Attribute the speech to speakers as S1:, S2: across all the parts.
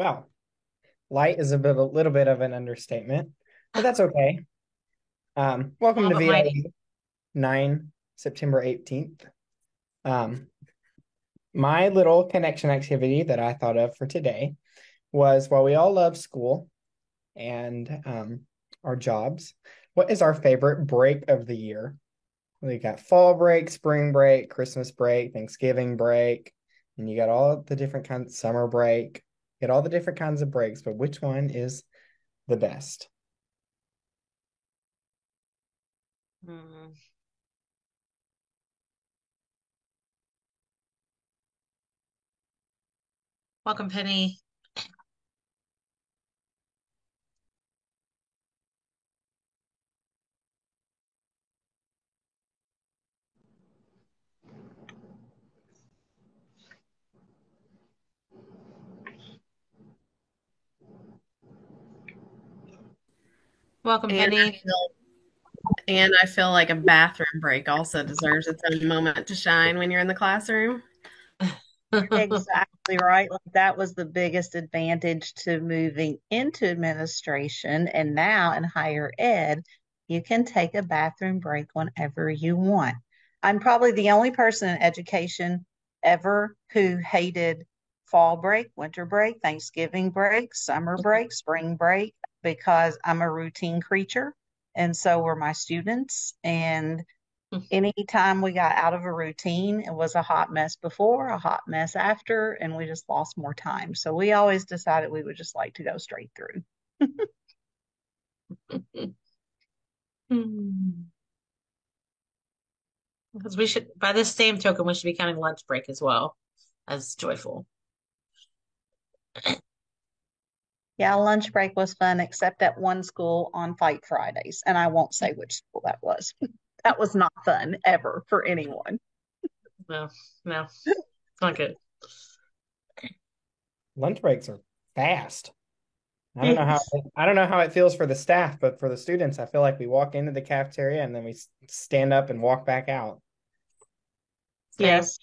S1: Well, light is a little bit of an understatement, but that's okay. Welcome
S2: Small
S1: to
S2: but mighty.
S1: VLE 9, September 18th. Um, my little connection activity that I thought of for today was while we all love school and our jobs, what is our favorite break of the year? We got fall break, spring break, Christmas break, Thanksgiving break, and you got all the different kinds, summer break, you got all the different kinds of breaks, but which one is the best?
S2: Mm. Welcome, Penny. Welcome,
S3: And
S2: Penny.
S3: I feel like a bathroom break also deserves its own moment to shine when you're in the classroom.
S4: Exactly right. Like that was the biggest advantage to moving into administration. And now in higher ed, you can take a bathroom break whenever you want. I'm probably the only person in education ever who hated fall break, winter break, Thanksgiving break, summer break, spring break, because I'm a routine creature. And so were my students. And anytime we got out of a routine, it was a hot mess before, a hot mess after, and we just lost more time. So we always decided we would just like to go straight through.
S2: Because we should, by this same token, we should be counting lunch break as well as joyful.
S4: Yeah, lunch break was fun, except at one school on Fight Fridays. And I won't say which school that was. That was not fun ever for anyone.
S2: No, no, it's not good.
S1: Lunch breaks are fast.
S4: Yes.
S1: I don't know how it feels for the staff, but for the students, I feel like we walk into the cafeteria and then we stand up and walk back out.
S2: Same.
S4: Yes,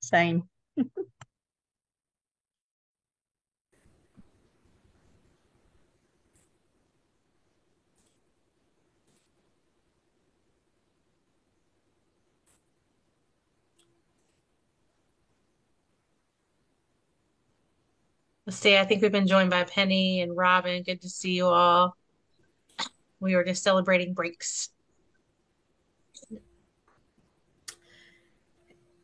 S4: same.
S2: Let's see. I think we've been joined by Penny and Robin. Good to see you all. We were just celebrating breaks.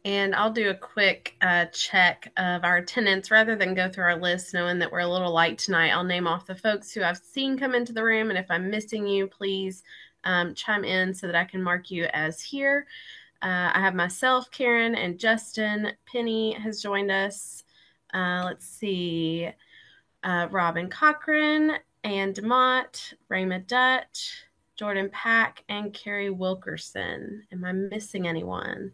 S3: And I'll do a quick check of our attendance rather than go through our list, knowing that we're a little light tonight. I'll name off the folks who I've seen come into the room. And if I'm missing you, please chime in so that I can mark you as here. I have myself, Karen, and Justin. Penny has joined us. Let's see. Robin Cochran, Ann DeMott, Raymond Dutt, Jordan Pack, and Carrie Wilkerson. Am I missing anyone?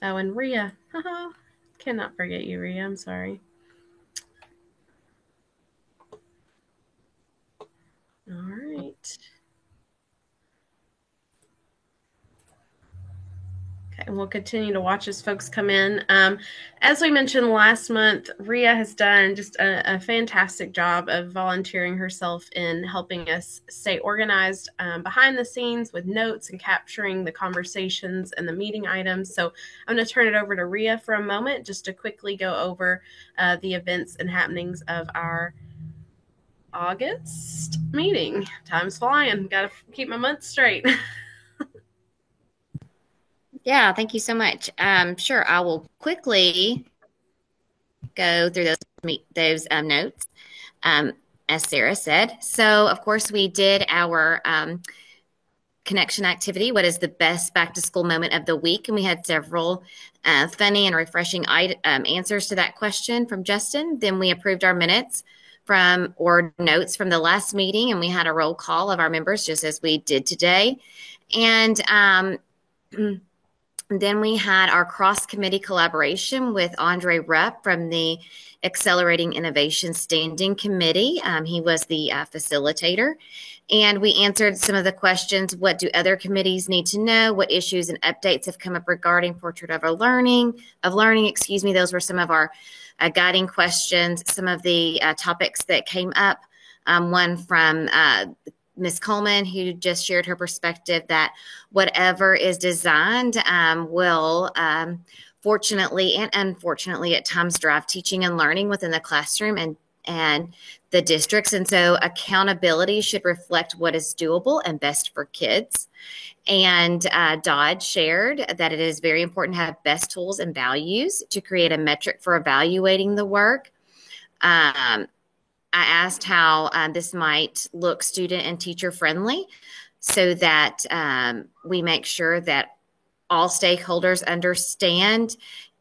S3: Oh, and Rhea. Haha. Cannot forget you, Rhea. I'm sorry. All right. Okay, and we'll continue to watch as folks come in. As we mentioned last month, Rhea has done just a fantastic job of volunteering herself in helping us stay organized behind the scenes with notes and capturing the conversations and the meeting items. So I'm going to turn it over to Rhea for a moment just to quickly go over the events and happenings of our August meeting. Time's flying. Got to keep my months straight.
S5: Yeah, thank you so much. Sure, I will quickly go through those notes, um, as Sarah said. So, of course, we did our connection activity. What is the best back to school moment of the week? And we had several funny and refreshing answers to that question from Justin. Then we approved our minutes from or notes from the last meeting, and we had a roll call of our members just as we did today. And And then we had our cross-committee collaboration with Andre Rupp from the Accelerating Innovation Standing Committee. He was the facilitator. And we answered some of the questions. What do other committees need to know? What issues and updates have come up regarding Portrait of Learning? Those were some of our guiding questions. Some of the topics that came up. One from Ms. Coleman, who just shared her perspective that whatever is designed will fortunately and unfortunately at times drive teaching and learning within the classroom and the districts. And so accountability should reflect what is doable and best for kids. And Dodd shared that it is very important to have best tools and values to create a metric for evaluating the work. I asked how this might look student and teacher friendly so that we make sure that all stakeholders understand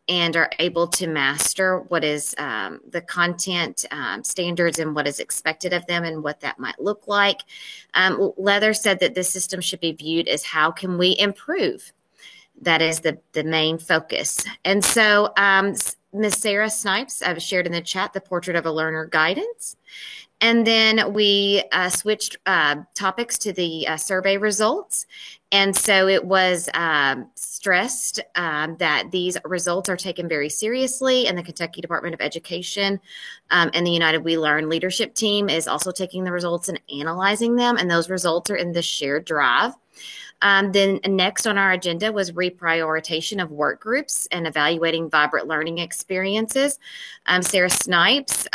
S5: and are able to master what is the content standards and what is expected of them and what that might look like. Leather said that this system should be viewed as how can we improve. That is the main focus. And so Ms. Sarah Snipes, I've shared in the chat the Portrait of a Learner guidance. And then we switched topics to the survey results. And so it was stressed that these results are taken very seriously, and the Kentucky Department of Education and the United We Learn leadership team is also taking the results and analyzing them, and those results are in the shared drive. Then next on our agenda was reprioritization of work groups and evaluating vibrant learning experiences. Sarah Snipes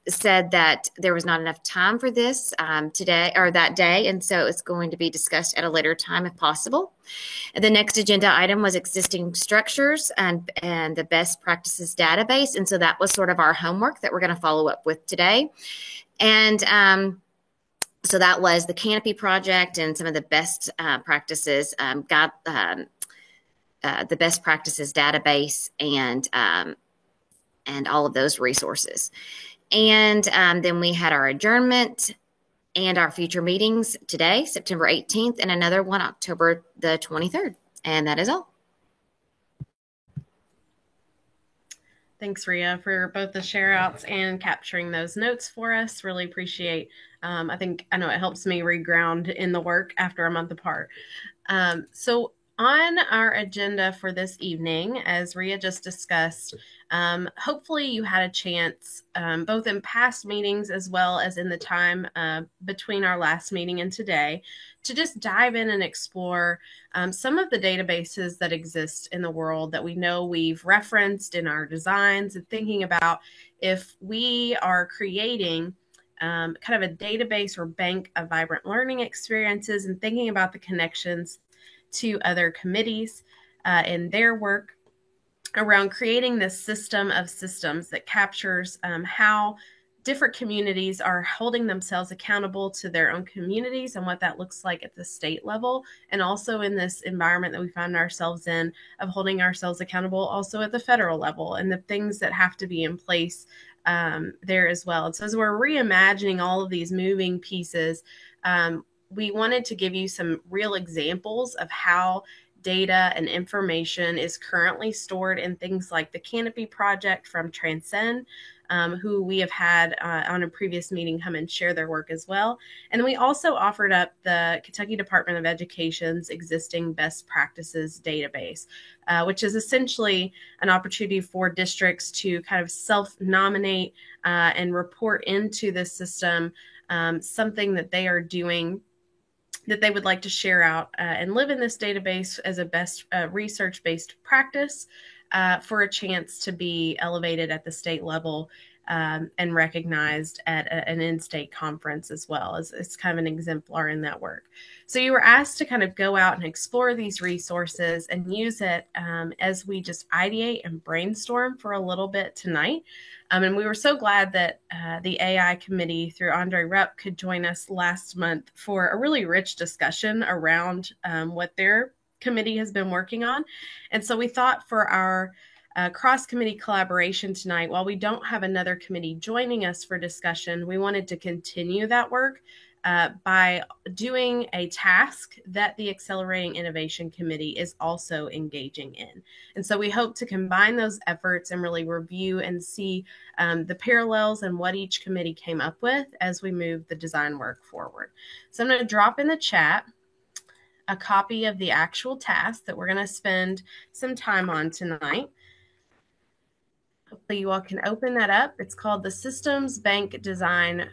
S5: said that there was not enough time for this today or that day, and so it's going to be discussed at a later time if possible. The next agenda item was existing structures and the best practices database, and so that was sort of our homework that we're going to follow up with today. And so that was the Canopy project and some of the best practices, the best practices database and all of those resources. And then we had our adjournment and our future meetings today, September 18th, and another one, October the 23rd. And that is all.
S3: Thanks, Rhea, for both the share outs and capturing those notes for us. Really appreciate. I know it helps me reground in the work after a month apart. So on our agenda for this evening, as Rhea just discussed, hopefully you had a chance, both in past meetings as well as in the time between our last meeting and today, to just dive in and explore some of the databases that exist in the world that we know we've referenced in our designs, and thinking about if we are creating kind of a database or bank of vibrant learning experiences, and thinking about the connections to other committees in their work around creating this system of systems that captures how different communities are holding themselves accountable to their own communities and what that looks like at the state level, and also in this environment that we find ourselves in of holding ourselves accountable also at the federal level, and the things that have to be in place there as well. And so as we're reimagining all of these moving pieces, we wanted to give you some real examples of how data and information is currently stored in things like the Canopy project from Transcend, who we have had on a previous meeting come and share their work as well. And then we also offered up the Kentucky Department of Education's existing best practices database, which is essentially an opportunity for districts to kind of self-nominate and report into this system something that they are doing that they would like to share out and live in this database as a best research-based practice for a chance to be elevated at the state level and recognized at an in-state conference as well. It's kind of an exemplar in that work. So you were asked to kind of go out and explore these resources and use it as we just ideate and brainstorm for a little bit tonight. And we were so glad that the AI committee through Andre Rupp could join us last month for a really rich discussion around what their committee has been working on. And so we thought for our cross-committee collaboration tonight, while we don't have another committee joining us for discussion, we wanted to continue that work by doing a task that the Accelerating Innovation Committee is also engaging in. And so we hope to combine those efforts and really review and see the parallels and what each committee came up with as we move the design work forward. So I'm going to drop in the chat a copy of the actual task that we're going to spend some time on tonight. Hopefully you all can open that up. It's called the Systems Bank Design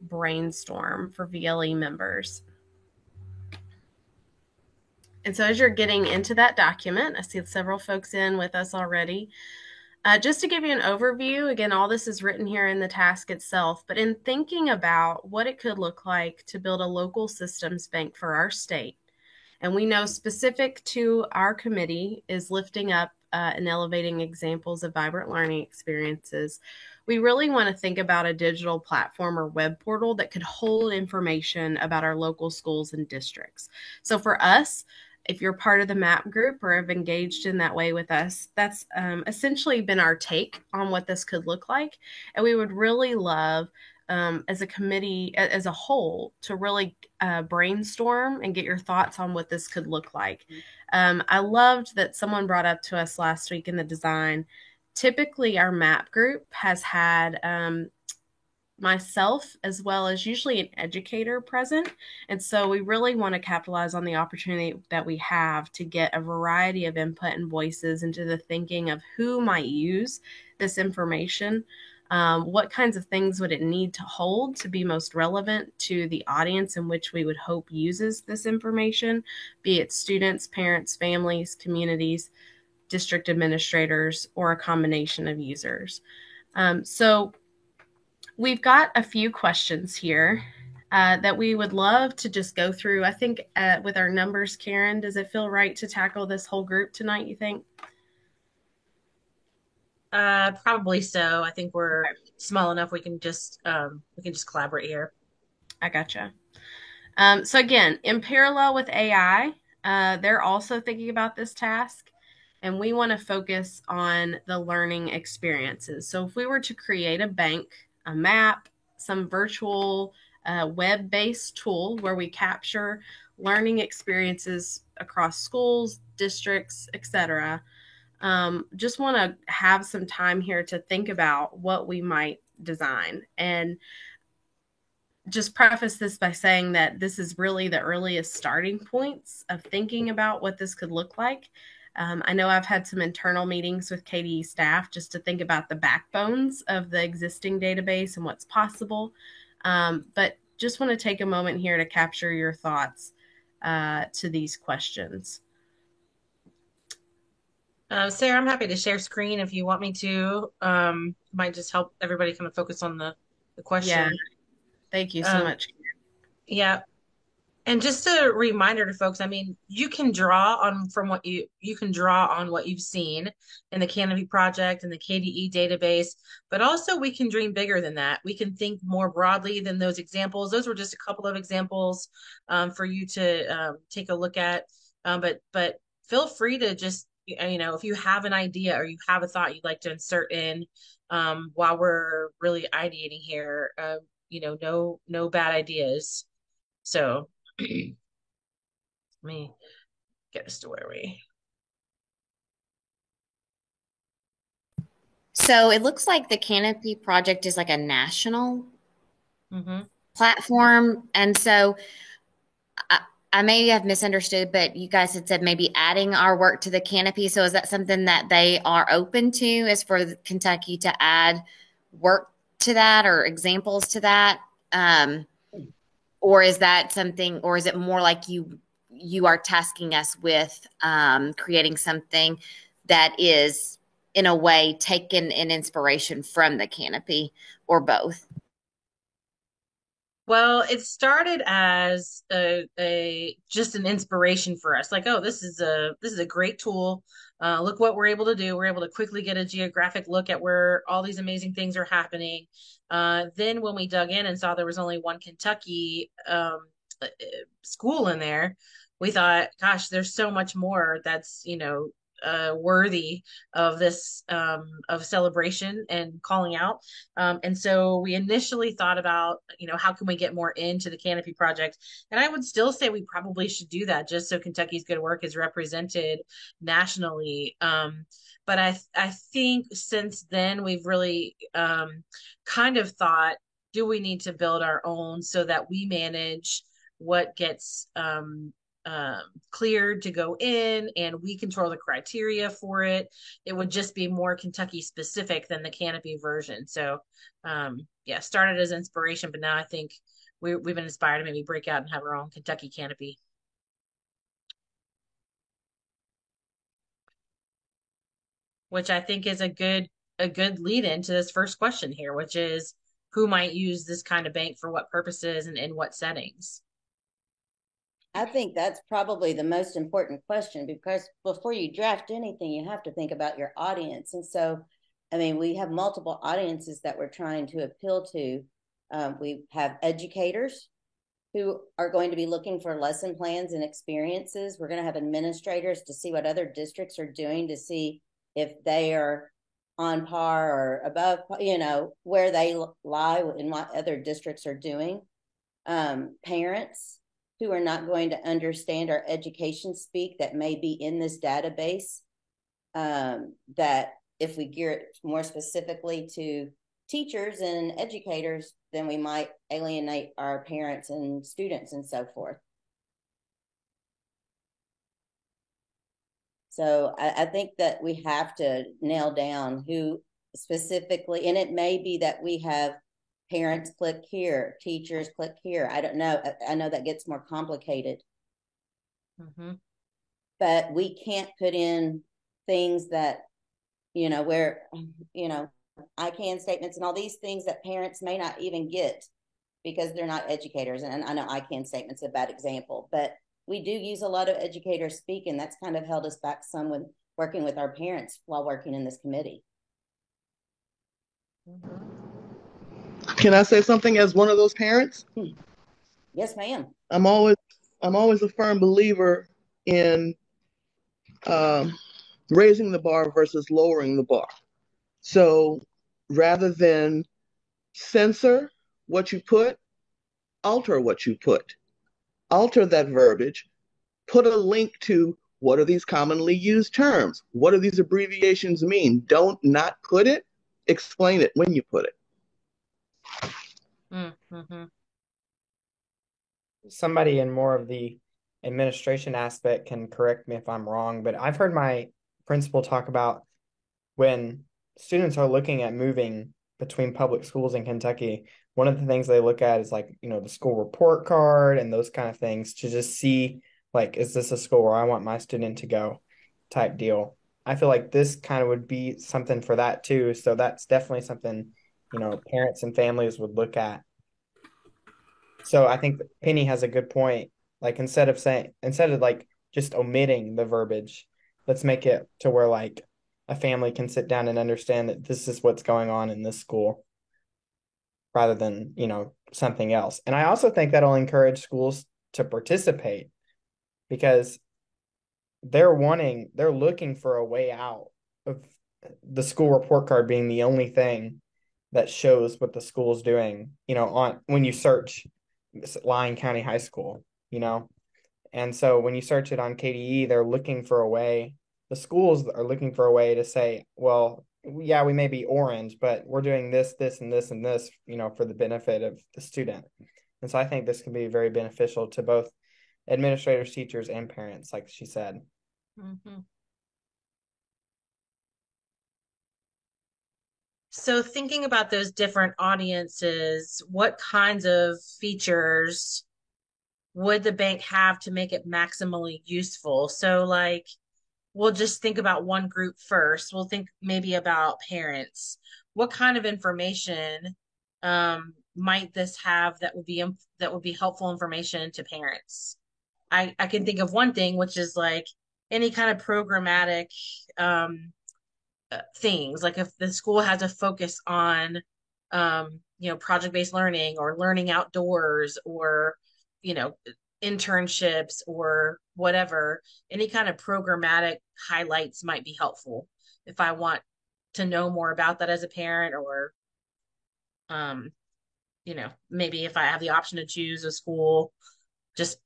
S3: Brainstorm for VLE members. And so as you're getting into that document, I see several folks in with us already. Just to give you an overview, again, all this is written here in the task itself, but in thinking about what it could look like to build a local systems bank for our state, and we know specific to our committee is lifting up and elevating examples of vibrant learning experiences. We really want to think about a digital platform or web portal that could hold information about our local schools and districts. So for us, if you're part of the MAP group or have engaged in that way with us, that's essentially been our take on what this could look like. And we would really love as a committee, as a whole, to really brainstorm and get your thoughts on what this could look like. I loved that someone brought up to us last week in the design. Typically, our MAP group has had myself as well as usually an educator present. And so we really want to capitalize on the opportunity that we have to get a variety of input and voices into the thinking of who might use this information. What kinds of things would it need to hold to be most relevant to the audience in which we would hope uses this information, be it students, parents, families, communities, district administrators, or a combination of users. So we've got a few questions here that we would love to just go through. I think with our numbers, Karen, does it feel right to tackle this whole group tonight, you think?
S2: Probably so. I think we're small enough we can just collaborate here.
S3: I gotcha. So again, in parallel with AI, they're also thinking about this task, and we want to focus on the learning experiences. So if we were to create a bank, a map, some virtual web-based tool where we capture learning experiences across schools, districts, etc., just want to have some time here to think about what we might design. And just preface this by saying that this is really the earliest starting points of thinking about what this could look like. I know I've had some internal meetings with KDE staff just to think about the backbones of the existing database and what's possible. But just want to take a moment here to capture your thoughts to these questions.
S2: Sarah, I'm happy to share screen if you want me to. Might just help everybody kind of focus on the question.
S3: Yeah. Thank you so much.
S2: Yeah. And just a reminder to folks, I mean, you can draw on what you've seen in the Canopy project and the KDE database, but also we can dream bigger than that. We can think more broadly than those examples. Those were just a couple of examples for you to take a look at. But feel free to just, if you have an idea or you have a thought you'd like to insert in while we're really ideating here, no bad ideas. So let me get us to where we.
S5: So it looks like the Canopy project is like a national platform. And so I may have misunderstood, but you guys had said maybe adding our work to the Canopy. So is that something that they are open to, is for Kentucky to add work to that or examples to that? Or is that something, or is it more like you are tasking us with creating something that is in a way taken an inspiration from the Canopy, or both?
S2: Well, it started as just an inspiration for us. Like, oh, this is a great tool. Look what we're able to do. We're able to quickly get a geographic look at where all these amazing things are happening. Then when we dug in and saw there was only one Kentucky school in there, we thought, gosh, there's so much more that's, worthy of this of celebration and calling out. And so we initially thought about, how can we get more into the Canopy Project? And I would still say we probably should do that just so Kentucky's good work is represented nationally. But I think since then we've really kind of thought, do we need to build our own so that we manage what gets cleared to go in and we control the criteria for it? It would just be more Kentucky specific than the Canopy version. So yeah, started as inspiration, but now I think we've been inspired to maybe break out and have our own Kentucky Canopy. Which I think is a good lead into this first question here, which is who might use this kind of bank for what purposes and in what settings?
S6: I think that's probably the most important question, because before you draft anything, you have to think about your audience. And so, I mean, we have multiple audiences that we're trying to appeal to. We have educators who are going to be looking for lesson plans and experiences. We're going to have administrators to see what other districts are doing, to see if they are on par or above, where they lie in what other districts are doing. Parents who are not going to understand our education speak that may be in this database, that if we gear it more specifically to teachers and educators, then we might alienate our parents and students and so forth. So I think that we have to nail down who specifically, and it may be that we have parents click here, teachers click here. I don't know. I know that gets more complicated.
S2: Mm-hmm.
S6: But we can't put in things that, where, I can statements and all these things that parents may not even get because they're not educators. And I know I can statements is a bad example, but we do use a lot of educators speak, and that's kind of held us back some with working with our parents while working in this committee.
S2: Mm-hmm.
S7: Can I say something as one of those parents?
S6: Yes, ma'am.
S7: I'm always a firm believer in raising the bar versus lowering the bar. So rather than censor what you put, alter what you put. Alter that verbiage. Put a link to what are these commonly used terms? What do these abbreviations mean? Don't not put it. Explain it when you put it.
S2: Mm-hmm.
S1: Somebody in more of the administration aspect can correct me if I'm wrong, but I've heard my principal talk about when students are looking at moving between public schools in Kentucky, one of the things they look at is like, the school report card and those kind of things to just see, like, is this a school where I want my student to go type deal. I feel like this kind of would be something for that too. So that's definitely something, parents and families would look at. So I think Penny has a good point. Like instead of like just omitting the verbiage, let's make it to where like a family can sit down and understand that this is what's going on in this school rather than, something else. And I also think that'll encourage schools to participate because they're looking for a way out of the school report card being the only thing that shows what the school's doing, on when you search Lyon County High School, And so when you search it on KDE, they're looking for a way, the schools are looking for a way to say, well, yeah, we may be orange, but we're doing this, this, and this, and this, for the benefit of the student. And so I think this can be very beneficial to both administrators, teachers, and parents, like she said.
S2: Mm-hmm. So thinking about those different audiences, what kinds of features would the bank have to make it maximally useful? So like, we'll just think about one group first. We'll think maybe about parents. What kind of information might this have that would be helpful information to parents? I can think of one thing, which is like any kind of programmatic things. Like if the school has a focus on, project-based learning or learning outdoors or, internships or whatever, any kind of programmatic highlights might be helpful if I want to know more about that as a parent, or um, maybe if I have the option to choose a school, just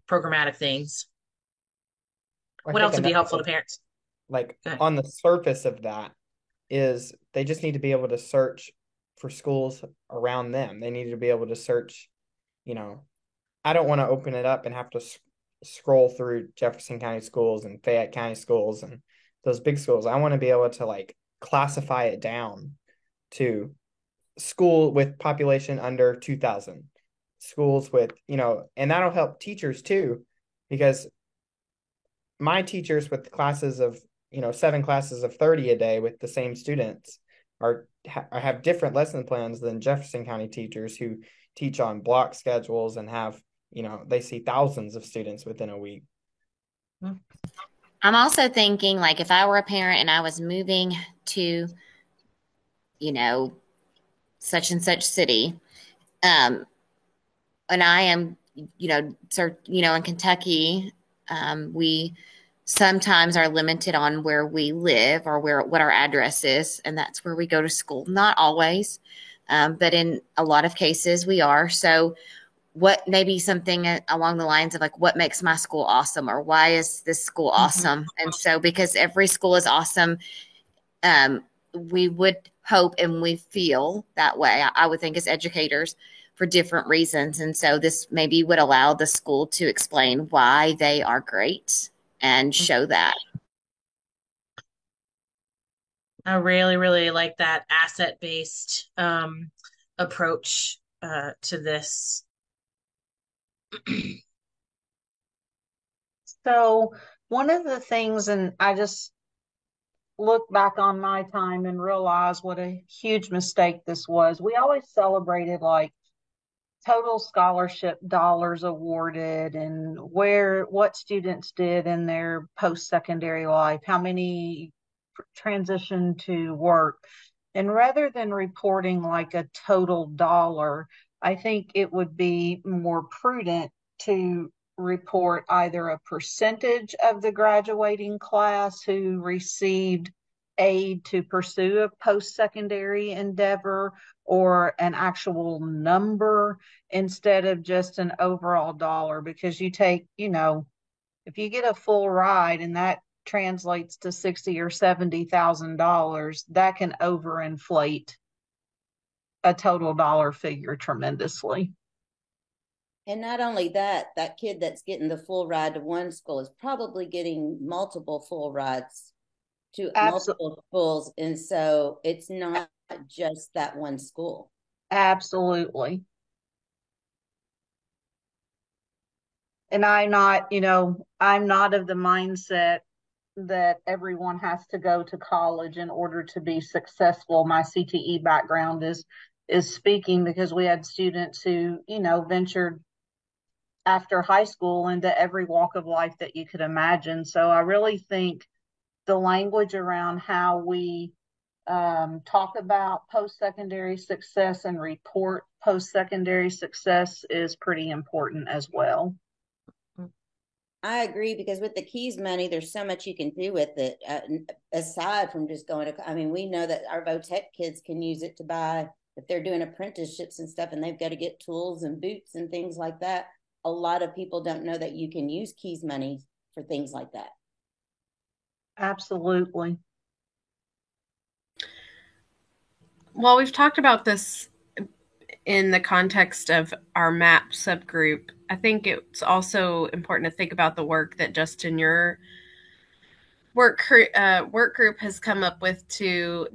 S2: programmatic things.
S1: I
S2: What
S1: think
S2: else would be
S1: another
S2: helpful to
S1: thing,
S2: parents?
S1: like
S2: Go ahead.
S1: on the surface of that, is they just need to be able to search for schools around them. They need to be able to search, you know, I don't want to open it up and have to scroll through Jefferson County schools and Fayette County schools and those big schools. I want to be able to like classify it down to school with population under 2,000, schools with, and that'll help teachers too, because my teachers with classes of, 7 classes of 30 a day with the same students have different lesson plans than Jefferson County teachers who teach on block schedules and have, they see thousands of students within a week.
S5: I'm also thinking, like, if I were a parent and I was moving to, such and such city, and I am, in Kentucky, we sometimes are limited on where we live or what our address is, and that's where we go to school. Not always, but in a lot of cases we are. So what maybe something along the lines of like, what makes my school awesome, or why is this school awesome? And so because every school is awesome, we would hope and we feel that way, I would think, as educators, for different reasons. And so this maybe would allow the school to explain why they are great and show that.
S2: I really, really like that asset-based approach to this.
S4: So one of the things, and I just look back on my time and realize what a huge mistake this was. We always celebrated like total scholarship dollars awarded and what students did in their post-secondary life, how many transitioned to work. And rather than reporting like a total dollar, I think it would be more prudent to report either a percentage of the graduating class who received aid to pursue a post-secondary endeavor, or an actual number instead of just an overall dollar. Because you take, if you get a full ride and that translates to $60,000 or $70,000, that can overinflate a total dollar figure tremendously.
S6: And not only that, that kid that's getting the full ride to one school is probably getting multiple full rides to multiple schools. And so it's not just that one school.
S4: Absolutely. And I'm not of the mindset that everyone has to go to college in order to be successful. My CTE background is speaking, because we had students who, ventured after high school into every walk of life that you could imagine. So I really think the language around how we talk about post-secondary success and report post-secondary success is pretty important as well.
S6: I agree, because with the KEYS money, there's so much you can do with it, aside from just going to, we know that our VOTEC kids can use it to buy, if they're doing apprenticeships and stuff and they've got to get tools and boots and things like that. A lot of people don't know that you can use KEYS money for things like that.
S4: Absolutely.
S3: Well, we've talked about this in the context of our MAP subgroup. I think it's also important to think about the work that Justin, your work group has come up with to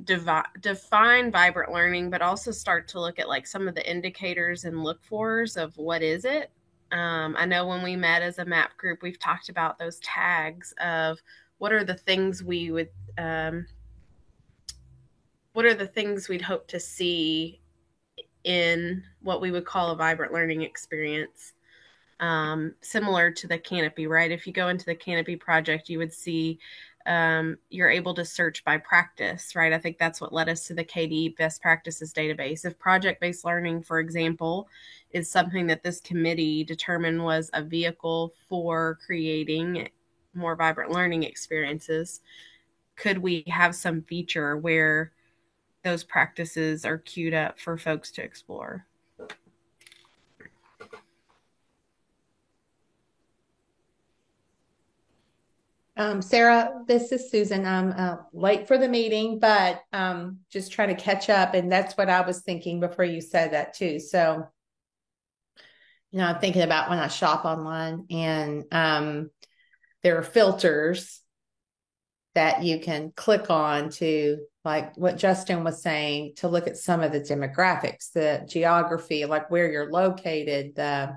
S3: define vibrant learning, but also start to look at like some of the indicators and look-fors of what is it. I know when we met as a MAP group, we've talked about those tags of what are the things we would, what are the things we'd hope to see in what we would call a vibrant learning experience. Similar to the Canopy, right? If you go into the Canopy project, you would see you're able to search by practice, right? I think that's what led us to the KDE best practices database. If project-based learning, for example, is something that this committee determined was a vehicle for creating more vibrant learning experiences, could we have some feature where those practices are queued up for folks to explore?
S8: Sarah, this is Susan. I'm late for the meeting, but just trying to catch up. And that's what I was thinking before you said that too. So, I'm thinking about when I shop online, and there are filters that you can click on to, like what Justin was saying, to look at some of the demographics, the geography, like where you're located, the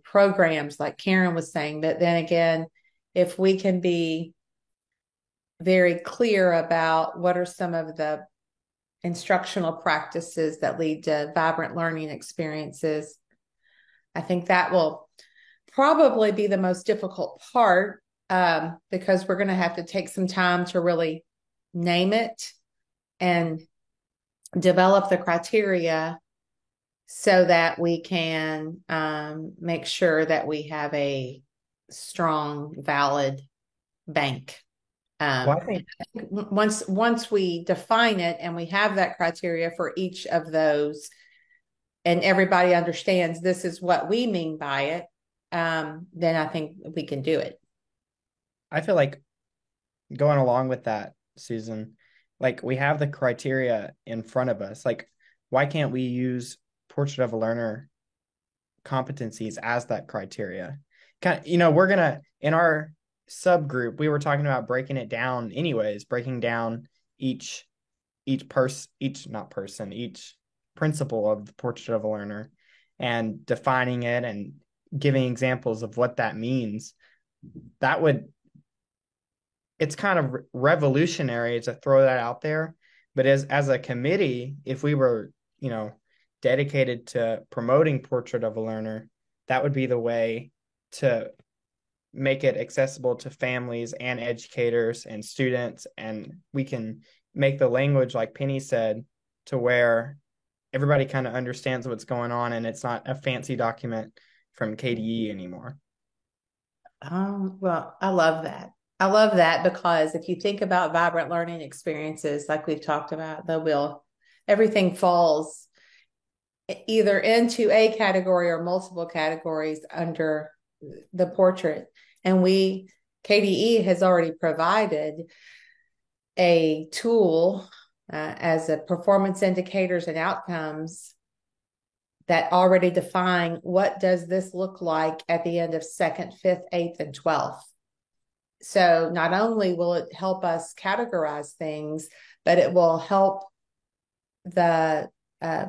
S8: programs, like Karen was saying. But then again, if we can be very clear about what are some of the instructional practices that lead to vibrant learning experiences, I think that will probably be the most difficult part, because we're going to have to take some time to really name it and develop the criteria so that we can make sure that we have a strong, valid bank.
S1: Well, I think
S8: Once we define it and we have that criteria for each of those, and everybody understands this is what we mean by it, then I think we can do it.
S1: I feel like going along with that, Susan, like we have the criteria in front of us. Like, why can't we use Portrait of a Learner competencies as that criteria? We're gonna, in our subgroup, we were talking about breaking it down anyways, breaking down each principle of the Portrait of a Learner and defining it and giving examples of what that means. It's kind of revolutionary to throw that out there, but as a committee, if we were, dedicated to promoting Portrait of a Learner, that would be the way to make it accessible to families and educators and students. And we can make the language, like Penny said, to where everybody kind of understands what's going on and it's not a fancy document from KDE anymore.
S8: Well, I love that. I love that, because if you think about vibrant learning experiences, like we've talked about, everything falls either into a category or multiple categories under the portrait. And KDE has already provided a tool as a performance indicators and outcomes that already define what does this look like at the end of 2nd, 5th, 8th, and 12th. So not only will it help us categorize things, but it will help the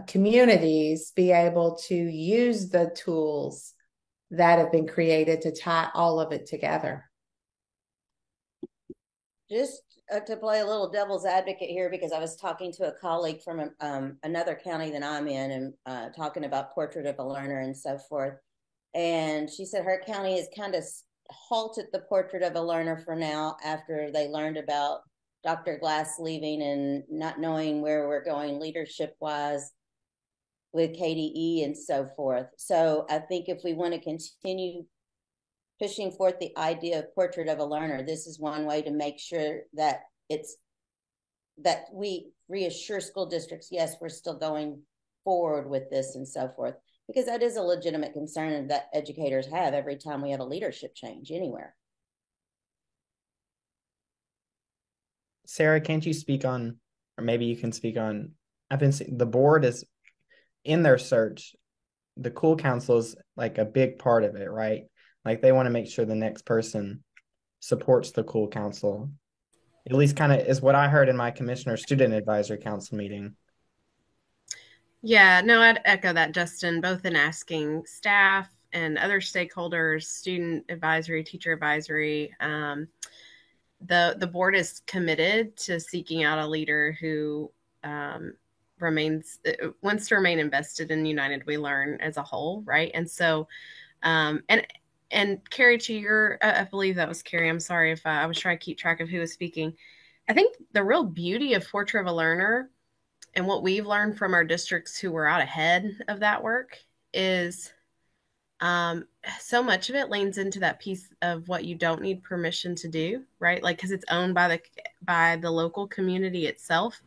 S8: communities be able to use the tools that have been created to tie all of it together.
S6: Just to play a little devil's advocate here, because I was talking to a colleague from another county that I'm in, and talking about Portrait of a Learner and so forth. And she said her county has kind of halted the Portrait of a Learner for now, after they learned about Dr. Glass leaving and not knowing where we're going leadership wise with KDE and so forth. So I think if we want to continue pushing forth the idea of Portrait of a Learner, this is one way to make sure that we reassure school districts, yes, we're still going forward with this and so forth, because that is a legitimate concern that educators have every time we have a leadership change anywhere.
S1: Sarah, can't you speak on, or maybe you can speak on, I've been seeing the board is in their search. The Cool Council is like a big part of it, right? Like they want to make sure the next person supports the Cool Council. At least kind of is what I heard in my Commissioner Student Advisory Council meeting.
S3: Yeah, no, I'd echo that, Justin, both in asking staff and other stakeholders, student advisory, teacher advisory. The board is committed to seeking out a leader who wants to remain invested in United We Learn as a whole, right? And so, and And Carrie, to your, I believe that was Carrie. I'm sorry if I was trying to keep track of who was speaking. I think the real beauty of Portrait of a Learner and what we've learned from our districts who were out ahead of that work is so much of it leans into that piece of what you don't need permission to do, right? Like, because it's owned by the local community itself,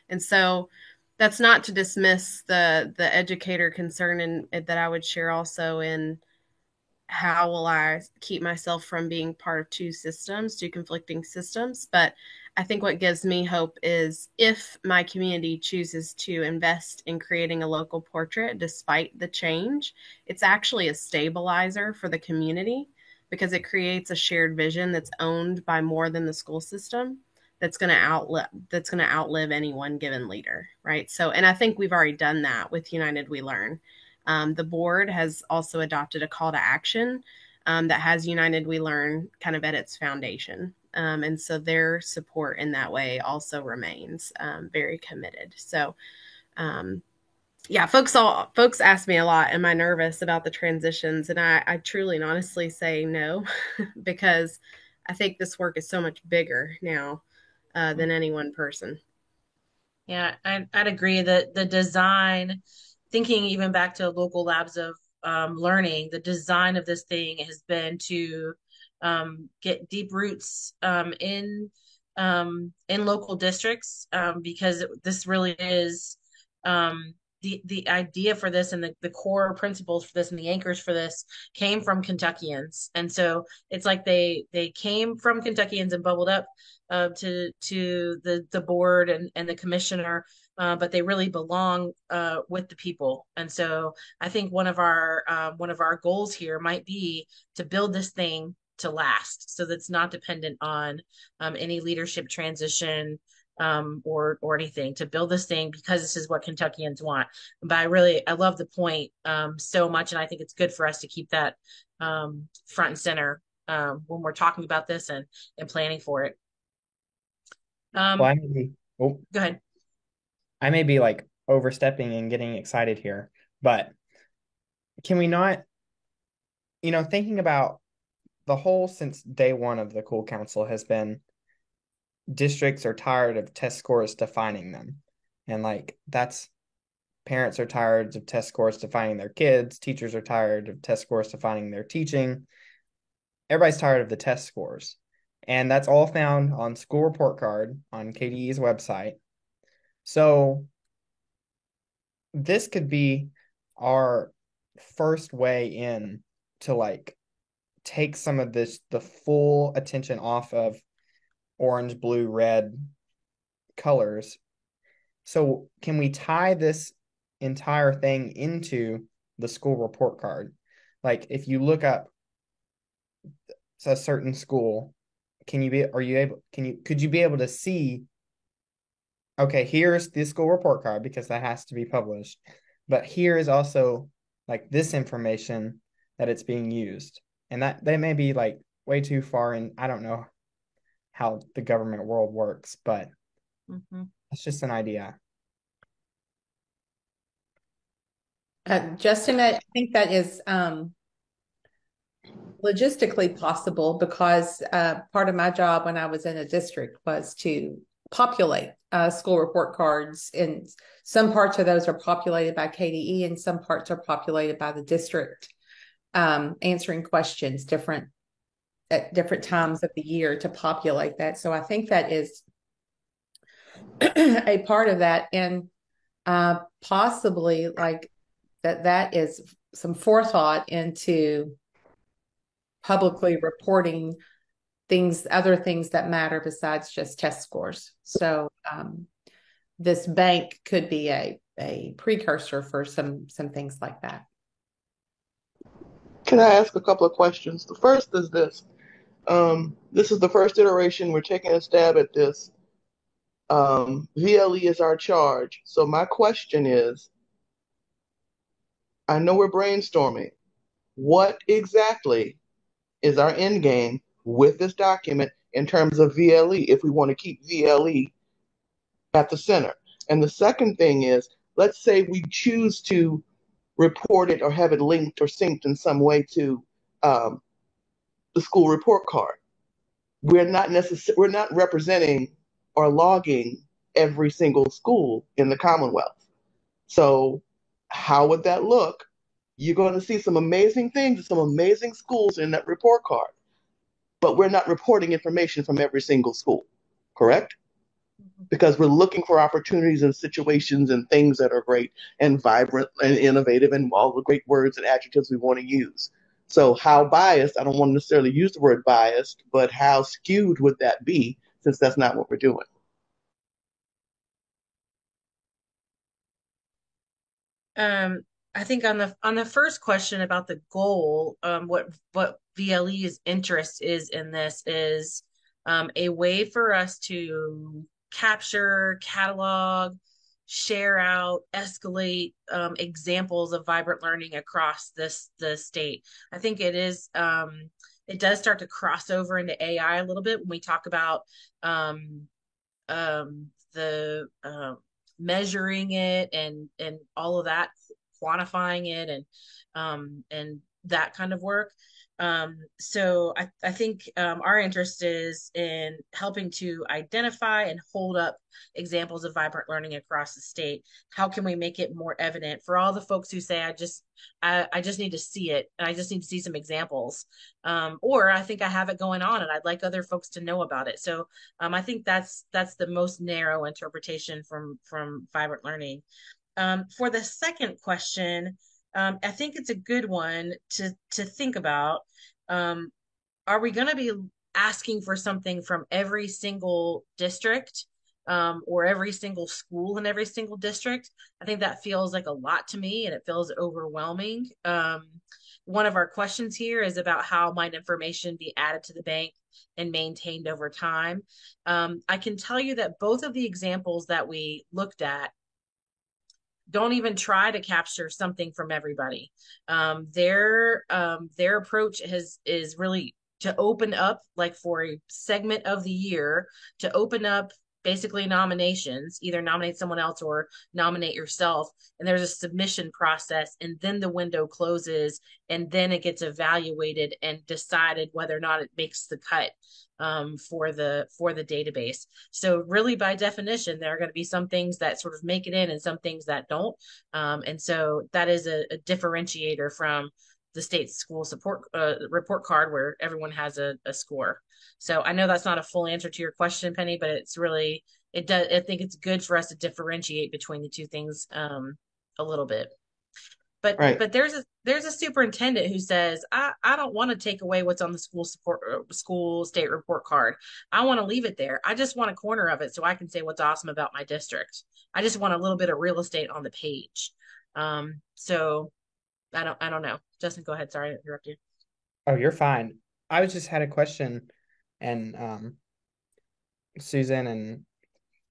S3: and so that's not to dismiss the educator concern, and that I would share also in how will I keep myself from being part of two conflicting systems. But I think what gives me hope is if my community chooses to invest in creating a local portrait despite the change, it's actually a stabilizer for the community because it creates a shared vision that's owned by more than the school system, that's going to outlive any one given leader, right? So, and I think we've already done that with United We Learn. The board has also adopted a call to action that has United We Learn kind of at its foundation. And so their support in that way also remains very committed. So, yeah, folks ask me a lot, am I nervous about the transitions? And I truly and honestly say no, because I think this work is so much bigger now than any one person.
S2: Yeah, I'd agree that the design, thinking even back to local labs of learning, the design of this thing has been to get deep roots in local districts because this really is the idea for this and the core principles for this and the anchors for this came from Kentuckians. And so it's like they came from Kentuckians and bubbled up to the board and the commissioner, but they really belong with the people. And so I think one of our goals here might be to build this thing to last, so that's not dependent on any leadership transition or anything, to build this thing because this is what Kentuckians want. But I love the point so much, and I think it's good for us to keep that front and center when we're talking about this and planning for it.
S1: Well, I may be,
S2: Go ahead.
S1: I may be like overstepping and getting excited here, but can we not, thinking about the whole since day one of the Cool Council has been districts are tired of test scores defining them. And like parents are tired of test scores defining their kids, teachers are tired of test scores defining their teaching. Everybody's tired of the test scores. And that's all found on School Report Card on KDE's website. So this could be our first way in to like take some of the full attention off of orange, blue, red colors. So can we tie this entire thing into the School Report Card? Like if you look up a certain school, could you be able to see, okay, here's the School Report Card because that has to be published, but here is also like this information that it's being used. And that they may be like way too far in. I don't know how the government world works, but it's just an idea.
S8: Justin, I think that is logistically possible because part of my job when I was in a district was to populate school report cards, and some parts of those are populated by KDE and some parts are populated by the district, answering questions at different times of the year to populate that. So I think that is a part of that, and possibly like that is some forethought into publicly reporting other things that matter besides just test scores. So this bank could be a precursor for some things like that.
S7: Can I ask a couple of questions? The first is this. This is the first iteration. We're taking a stab at this. VLE is our charge. So my question is, I know we're brainstorming. What exactly is our end game with this document in terms of VLE if we want to keep VLE at the center? And the second thing is, let's say we choose to report it or have it linked or synced in some way to the school report card. We're not representing or logging every single school in the Commonwealth. So how would that look? You're going to see some amazing things, some amazing schools in that report card, but we're not reporting information from every single school, correct? Because we're looking for opportunities and situations and things that are great and vibrant and innovative and all the great words and adjectives we want to use. So how biased, I don't want to necessarily use the word biased, but how skewed would that be, since that's not what we're doing?
S2: I think on the first question about the goal, what VLE's interest is in this is a way for us to capture, catalog, share out, escalate examples of vibrant learning across the state. I think it does start to cross over into AI a little bit when we talk about the measuring it and all of that, quantifying it and that kind of work. So I think our interest is in helping to identify and hold up examples of vibrant learning across the state. How can we make it more evident for all the folks who say, I just need to see it and I just need to see some examples, or I think I have it going on and I'd like other folks to know about it. So I think that's the most narrow interpretation from vibrant learning. For the second question, I think it's a good one to think about. Are we going to be asking for something from every single district, or every single school in every single district? I think that feels like a lot to me, and it feels overwhelming. One of our questions here is about how might information be added to the bank and maintained over time. I can tell you that both of the examples that we looked at don't even try to capture something from everybody. Their approach is really to open up, like for a segment of the year, to open up basically nominations, either nominate someone else or nominate yourself. And there's a submission process, and then the window closes, and then it gets evaluated and decided whether or not it makes the cut for the database. So really, by definition, there are going to be some things that sort of make it in and some things that don't. And so that is a differentiator from the state school support report card, where everyone has a score. So I know that's not a full answer to your question, Penny, but it's really, it does. I think it's good for us to differentiate between the two things a little bit. But
S7: Right.
S2: but there's a superintendent who says, I don't want to take away what's on the school state report card. I want to leave it there. I just want a corner of it so I can say what's awesome about my district. I just want a little bit of real estate on the page. So I don't know. Justin, go ahead. Sorry to interrupt you.
S1: Oh, you're fine. I was just had a question, and Susan and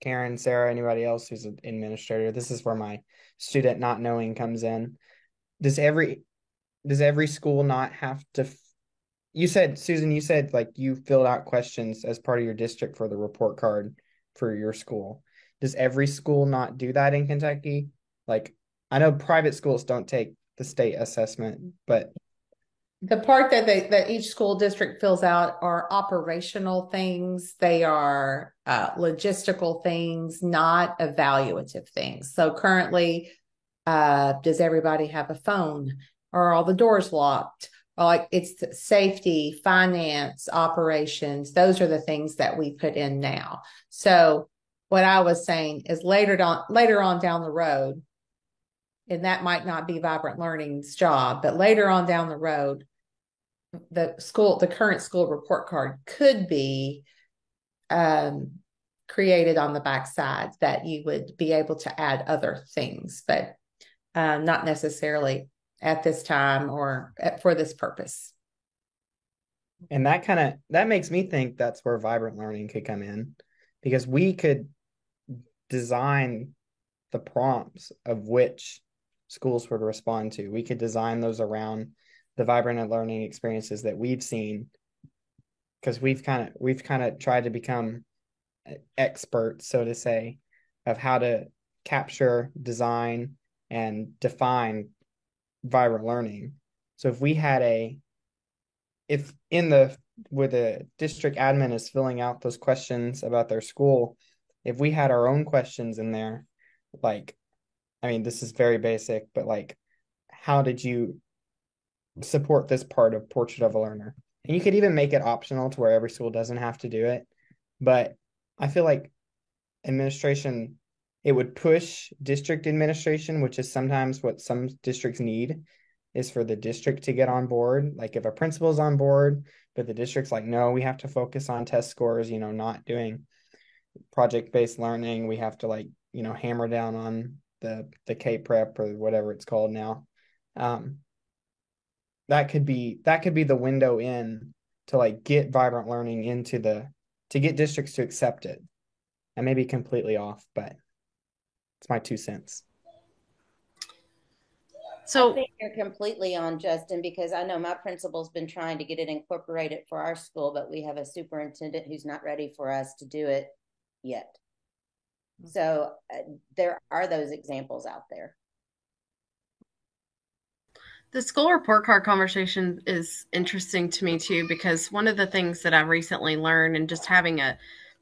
S1: Karen, Sarah, anybody else who's an administrator, this is where my student not knowing comes in. Does every school not have to you said, Susan, you said like you filled out questions as part of your district for the report card for your school. Does every school not do that in Kentucky? Like, I know private schools don't take the state assessment, but
S8: the part that each school district fills out are operational things. They are logistical things, not evaluative things. So currently, does everybody have a phone? Are all the doors locked? Like, it's safety, finance, operations. Those are the things that we put in now. So what I was saying is later on down the road, and that might not be Vibrant Learning's job, but later on down the road, the current school report card could be created on the backside that you would be able to add other things, but not necessarily at this time or for this purpose.
S1: And that makes me think that's where Vibrant Learning could come in, because we could design the prompts of which schools would respond to. We could design those around the vibrant learning experiences that we've seen, because we've kind of tried to become experts, so to say, of how to capture, design, and define vibrant learning. So if we had a if in the where the district admin is filling out those questions about their school, if we had our own questions in there, like, I mean, this is very basic, but like, how did you support this part of Portrait of a Learner? And you could even make it optional to where every school doesn't have to do it. But I feel like administration, it would push district administration, which is sometimes what some districts need, is for the district to get on board. Like if a principal's on board, but the district's like, no, we have to focus on test scores, not doing project-based learning. We have to like, hammer down on the K prep or whatever it's called now. That could be the window in to like get vibrant learning to get districts to accept it. I may be completely off, but it's my 2 cents.
S6: So I think you're completely on, Justin, because I know my principal's been trying to get it incorporated for our school, but we have a superintendent who's not ready for us to do it yet. So there are those examples out there.
S3: The school report card conversation is interesting to me too, because one of the things that I've recently learned, and just I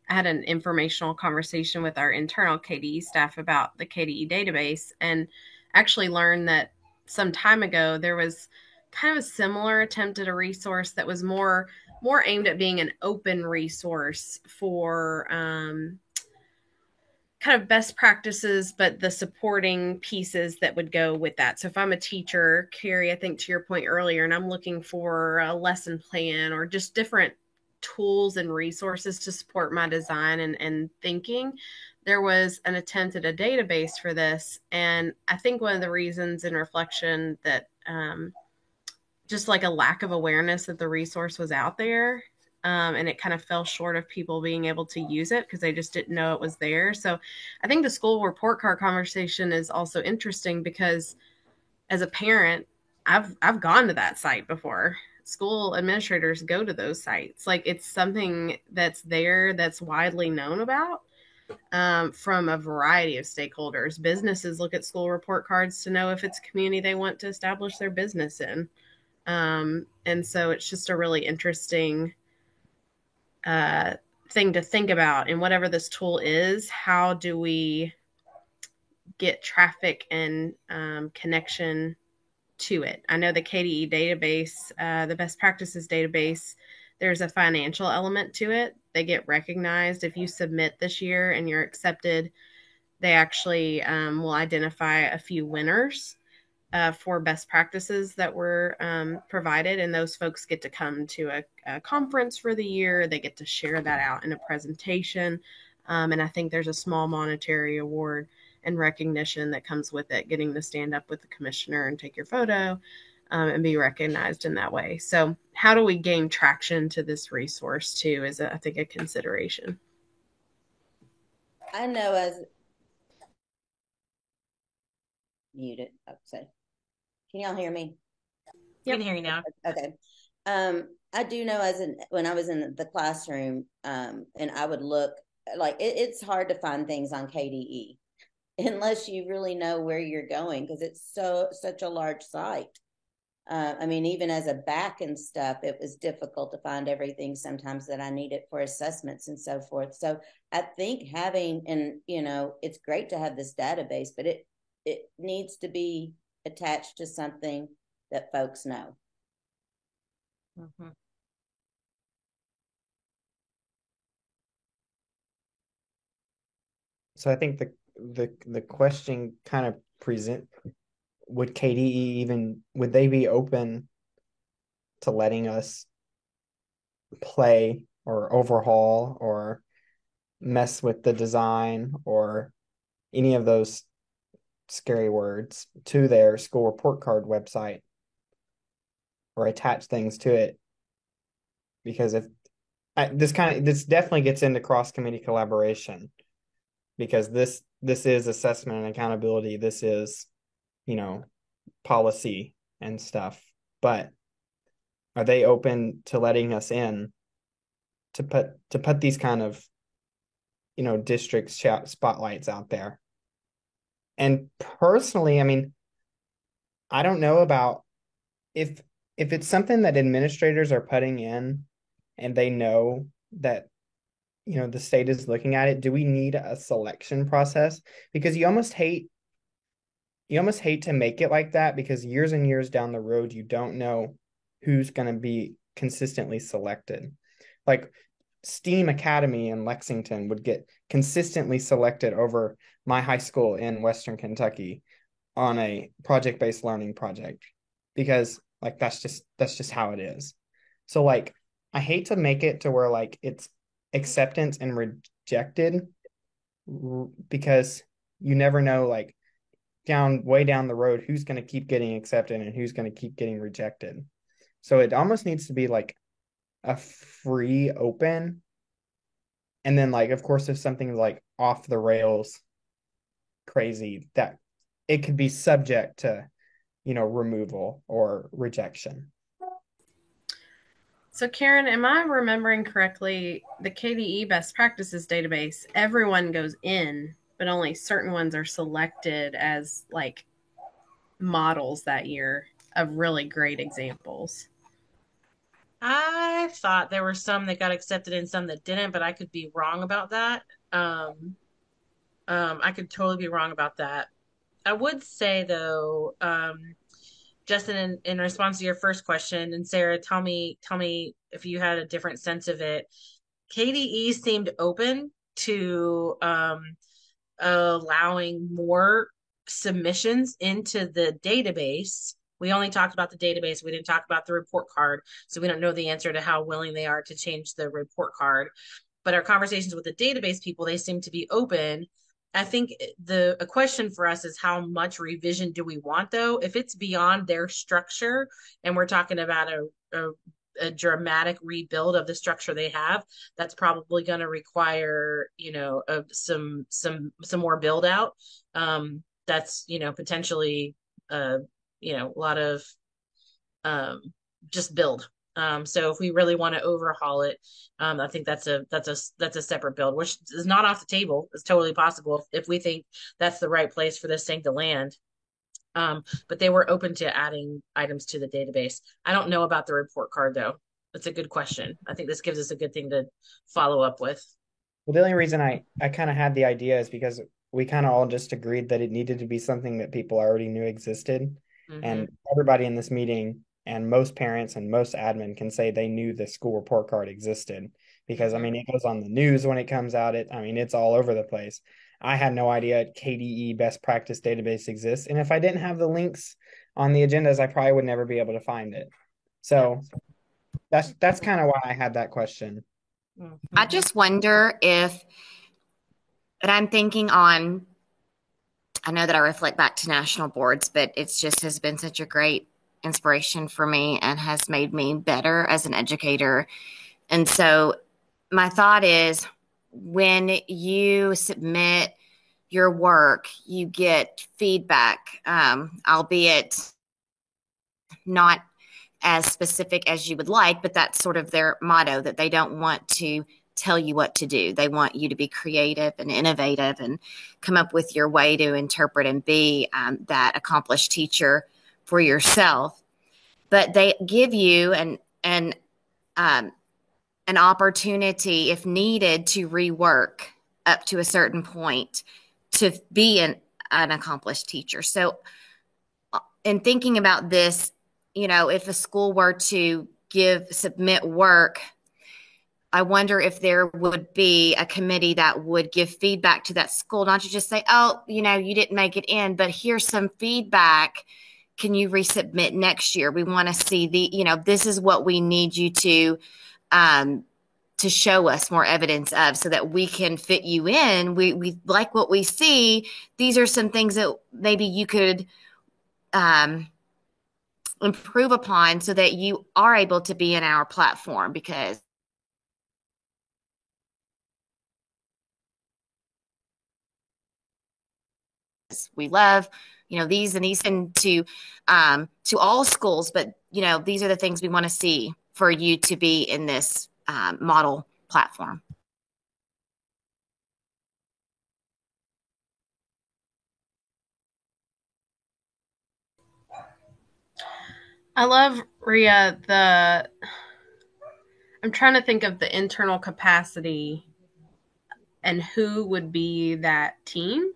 S3: had an informational conversation with our internal KDE staff about the KDE database, and actually learned that some time ago there was kind of a similar attempt at a resource that was more aimed at being an open resource for kind of best practices, but the supporting pieces that would go with that. So if I'm a teacher, Carrie, I think to your point earlier, and I'm looking for a lesson plan or just different tools and resources to support my design and thinking, there was an attempt at a database for this. And I think one of the reasons in reflection that just like a lack of awareness that the resource was out there, and it kind of fell short of people being able to use it because they just didn't know it was there. So I think the school report card conversation is also interesting because as a parent, I've gone to that site before. School administrators go to those sites. Like it's something that's there, that's widely known about from a variety of stakeholders. Businesses look at school report cards to know if it's a community they want to establish their business in. And so it's just a really interesting thing to think about. And whatever this tool is, how do we get traffic and connection to it? I know the KDE database, the best practices database, there's a financial element to it. They get recognized. If you submit this year and you're accepted, they actually will identify a few winners for best practices that were provided. And those folks get to come to a conference for the year. They get to share that out in a presentation. And I think there's a small monetary award and recognition that comes with it, getting to stand up with the commissioner and take your photo and be recognized in that way. So how do we gain traction to this resource too is, I think, a consideration.
S6: I know as muted, say. Can y'all hear me?
S2: Yep. I can hear you now.
S6: Okay. I do know when I was in the classroom, and I would look, like it's hard to find things on KDE unless you really know where you're going, because it's such a large site. I mean, even as a back and stuff, it was difficult to find everything sometimes that I needed for assessments and so forth. So I think it's great to have this database, but it needs to be attached to something that folks know.
S2: Mm-hmm.
S1: So I think the question kind of would KDE would they be open to letting us play or overhaul or mess with the design or any of those scary words to their school report card website or attach things to it? Because this definitely gets into cross-committee collaboration, because this is assessment and accountability. This is, policy and stuff. But are they open to letting us in to put these kind of, district spotlights out there? And personally, I mean, I don't know about if if it's something that administrators are putting in and they know that, the state is looking at it, do we need a selection process? Because you almost hate to make it like that, because years and years down the road, you don't know who's going to be consistently selected. Like STEAM Academy in Lexington would get consistently selected over my high school in Western Kentucky on a project-based learning project, because like that's just how it is. So like I hate to make it to where like it's acceptance and rejected, because you never know, like way down the road, who's going to keep getting accepted and who's going to keep getting rejected. So it almost needs to be like a free open. And then like, of course, if something's like off the rails crazy, that it could be subject to, removal or rejection.
S3: So, Karen, am I remembering correctly? The KDE best practices database, everyone goes in, but only certain ones are selected as like models that year of really great examples.
S2: I thought there were some that got accepted and some that didn't, but I could be wrong about that. I could totally be wrong about that. I would say though, Justin, in response to your first question, and Sarah, tell me if you had a different sense of it. KDE seemed open to allowing more submissions into the database. We only talked about the database. We didn't talk about the report card. So we don't know the answer to how willing they are to change the report card. But our conversations with the database people, they seem to be open. I think a question for us is how much revision do we want, though? If it's beyond their structure and we're talking about a dramatic rebuild of the structure they have, that's probably going to require, some more build out. That's, potentially, a lot of just build. So if we really want to overhaul it, I think that's a separate build, which is not off the table. It's totally possible if we think that's the right place for this thing to land. But they were open to adding items to the database. I don't know about the report card though. That's a good question. I think this gives us a good thing to follow up with.
S1: Well, the only reason I kind of had the idea is because we kind of all just agreed that it needed to be something that people already knew existed.
S2: Mm-hmm.
S1: And everybody in this meeting and most parents and most admin can say they knew the school report card existed, because I mean it goes on the news when it comes out. It's all over the place. I had no idea KDE best practice database exists. And if I didn't have the links on the agendas, I probably would never be able to find it. So that's kind of why I had that question.
S2: Mm-hmm.
S5: I just wonder if, but I'm thinking on, I know that I reflect back to national boards, but it's just has been such a great inspiration for me and has made me better as an educator. And so my thought is, when you submit your work, you get feedback, albeit not as specific as you would like, but that's sort of their motto, that they don't want to tell you what to do. They want you to be creative and innovative and come up with your way to interpret and be that accomplished teacher for yourself. But they give you an opportunity, if needed, to rework up to a certain point to be an accomplished teacher. So in thinking about this, if a school were to submit work, I wonder if there would be a committee that would give feedback to that school, not to just say, oh, you didn't make it in, but here's some feedback. Can you resubmit next year? We want to see this is what we need you to show us more evidence of, so that we can fit you in. We like what we see. These are some things that maybe you could improve upon so that you are able to be in our platform, because we love, these and to all schools, but these are the things we want to see for you to be in this model platform.
S3: I love, Ria, I'm trying to think of the internal capacity and who would be that team.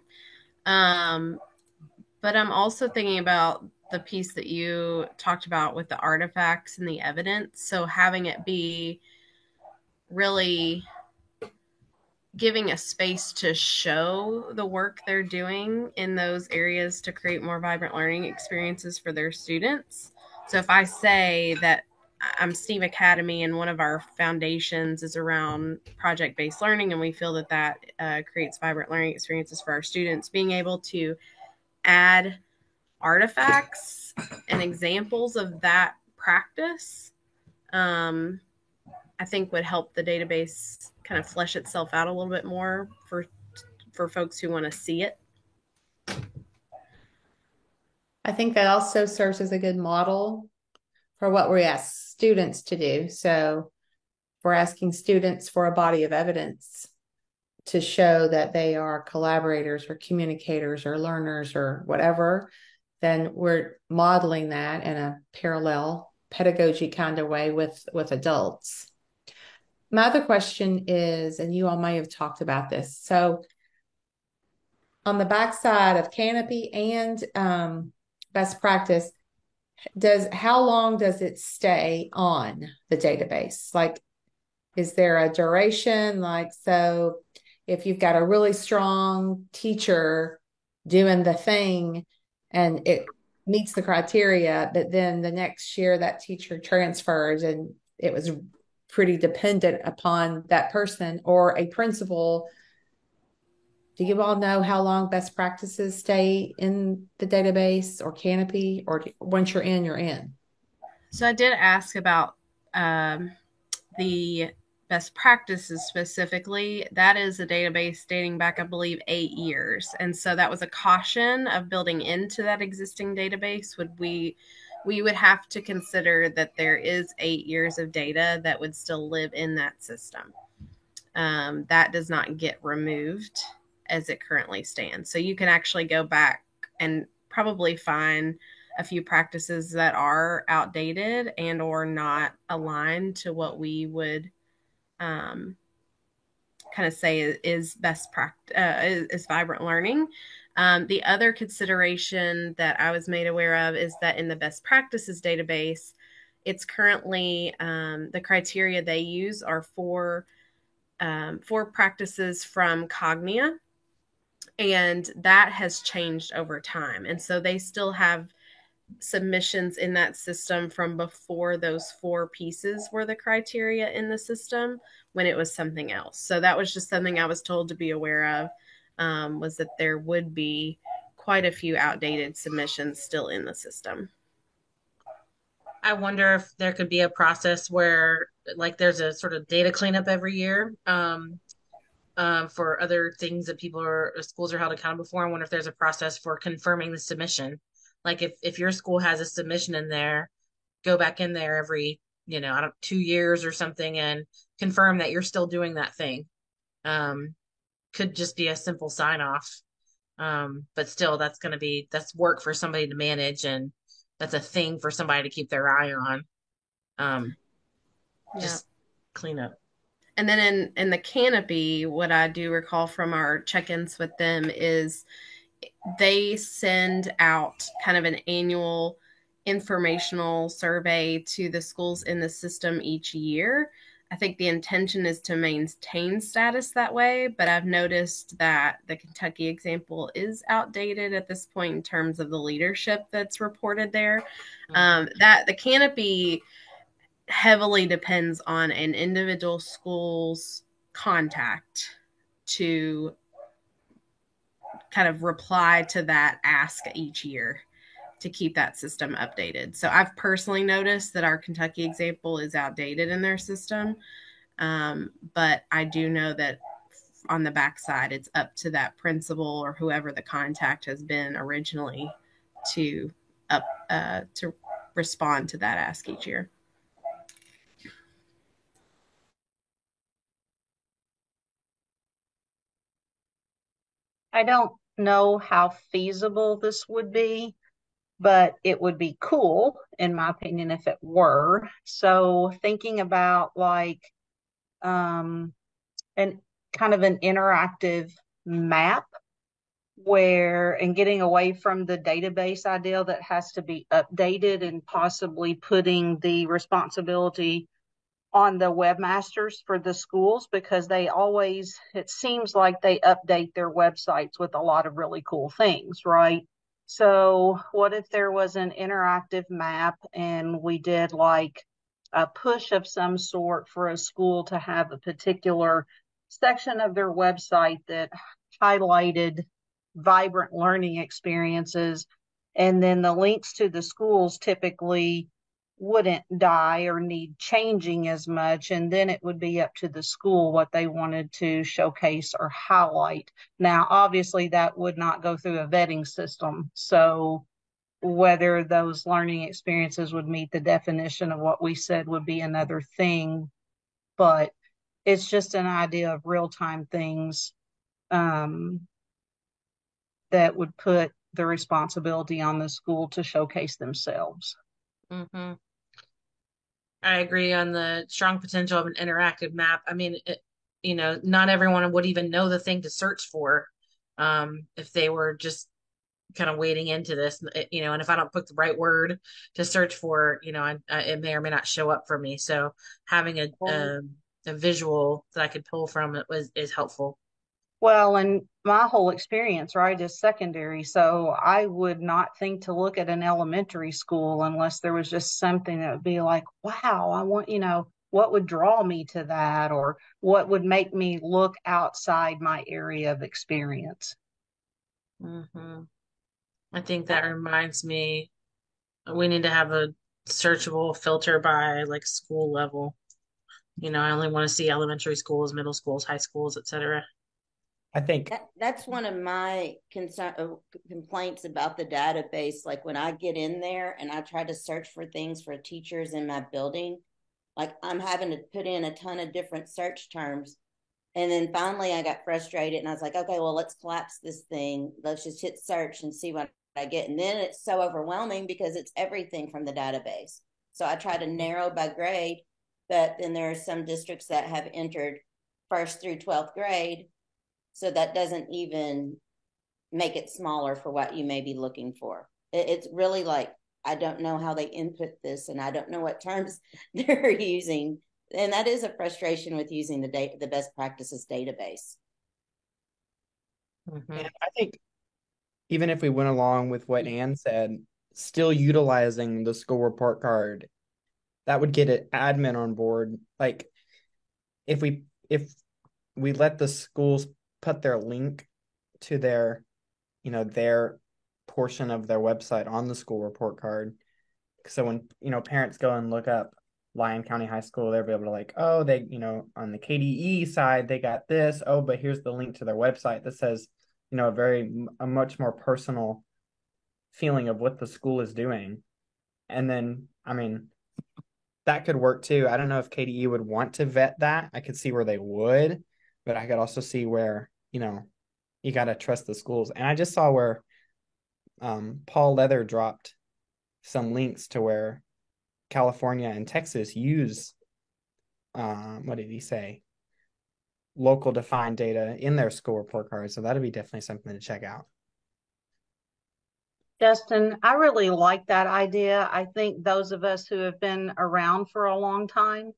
S3: But I'm also thinking about the piece that you talked about with the artifacts and the evidence. So having it be really giving a space to show the work they're doing in those areas to create more vibrant learning experiences for their students. So if I say that I'm STEAM Academy and one of our foundations is around project-based learning, and we feel that creates vibrant learning experiences for our students, being able to add artifacts and examples of that practice, I think would help the database kind of flesh itself out a little bit more for folks who want to see it.
S8: I think that also serves as a good model for what we ask students to do. So we're asking students for a body of evidence to show that they are collaborators or communicators or learners or whatever, then we're modeling that in a parallel pedagogy kind of way with adults. My other question is, and you all may have talked about this, so on the backside of Canopy and best practice, how long does it stay on the database? Like, is there a duration? Like, so if you've got a really strong teacher doing the thing and it meets the criteria, but then the next year that teacher transfers and it was pretty dependent upon that person or a principal, do you all know how long best practices stay in the database or Canopy, or once you're in, you're in?
S3: So I did ask about the best practices specifically. That is a database dating back, I believe, 8 years. And so that was a caution of building into that existing database. We would have to consider that there is 8 years of data that would still live in that system. That does not get removed as it currently stands. So you can actually go back and probably find a few practices that are outdated and or not aligned to what we would kind of say is best practice, is vibrant learning. The other consideration that I was made aware of is that in the best practices database, it's currently the criteria they use are four practices from Cognia, and that has changed over time. And so they still have submissions in that system from before those four pieces were the criteria in the system when it was something else. So that was just something I was told to be aware of, was that there would be quite a few outdated submissions still in the system.
S2: I wonder if there could be a process where like there's a sort of data cleanup every year for other things that schools are held accountable for. I wonder if there's a process for confirming the submission. Like if your school has a submission in there, go back in there every, 2 years or something and confirm that you're still doing that thing. Could just be a simple sign off. But still that's work for somebody to manage, and that's a thing for somebody to keep their eye on. Just clean up.
S3: And then in the Canopy, what I do recall from our check-ins with them is they send out kind of an annual informational survey to the schools in the system each year. I think the intention is to maintain status that way, but I've noticed that the Kentucky example is outdated at this point in terms of the leadership that's reported there. That the Canopy heavily depends on an individual school's contact to kind of reply to that ask each year to keep that system updated. So I've personally noticed that our Kentucky example is outdated in their system. But I do know that on the backside, it's up to that principal or whoever the contact has been originally to respond to that ask each year.
S4: I don't know how feasible this would be, but it would be cool, in my opinion, if it were. So thinking about like an kind of an interactive map where and getting away from the database idea that has to be updated and possibly putting the responsibility on the webmasters for the schools because they always, it seems like they update their websites with a lot of really cool things, right? So, what if there was an interactive map and we did like a push of some sort for a school to have a particular section of their website that highlighted vibrant learning experiences, and then the links to the schools typically wouldn't die or need changing as much. And then it would be up to the school what they wanted to showcase or highlight. Now, obviously, that would not go through a vetting system. So, whether those learning experiences would meet the definition of what we said would be another thing. But it's just an idea of real time things um, that would put the responsibility on the school to showcase themselves.
S2: Mm-hmm. I agree on the strong potential of an interactive map. I mean, not everyone would even know the thing to search for if they were just kind of wading into this, and if I don't put the right word to search for, it may or may not show up for me. So having a visual that I could pull from is helpful.
S4: Well, and my whole experience, right, is secondary. So I would not think to look at an elementary school unless there was just something that would be like, wow, I want, what would draw me to that or what would make me look outside my area of experience.
S2: Mm-hmm. I think that reminds me, we need to have a searchable filter by like school level. I only want to see elementary schools, middle schools, high schools, etc.
S1: I think
S6: that's one of my complaints about the database. Like when I get in there and I try to search for things for teachers in my building, like I'm having to put in a ton of different search terms. And then finally I got frustrated and I was like, okay, well, let's collapse this thing. Let's just hit search and see what I get. And then it's so overwhelming because it's everything from the database. So I try to narrow by grade, but then there are some districts that have entered first through 12th grade. So that doesn't even make it smaller for what you may be looking for. It's really like, I don't know how they input this and I don't know what terms they're using. And that is a frustration with using the best practices database.
S2: Mm-hmm.
S1: And I think even if we went along with what Ann said, still utilizing the school report card, that would get an admin on board. Like if we let the schools put their link to their portion of their website on the school report card. So when, parents go and look up Lyon County High School, they'll be able to like, oh, they, on the KDE side, they got this. Oh, but here's the link to their website that says, a much more personal feeling of what the school is doing. And then, I mean, that could work too. I don't know if KDE would want to vet that. I could see where they would, but I could also see where, you got to trust the schools. And I just saw where Paul Leather dropped some links to where California and Texas use, what did he say? Local defined data in their school report cards. So that'd be definitely something to check out.
S4: Justin, I really like that idea. I think those of us who have been around for a long time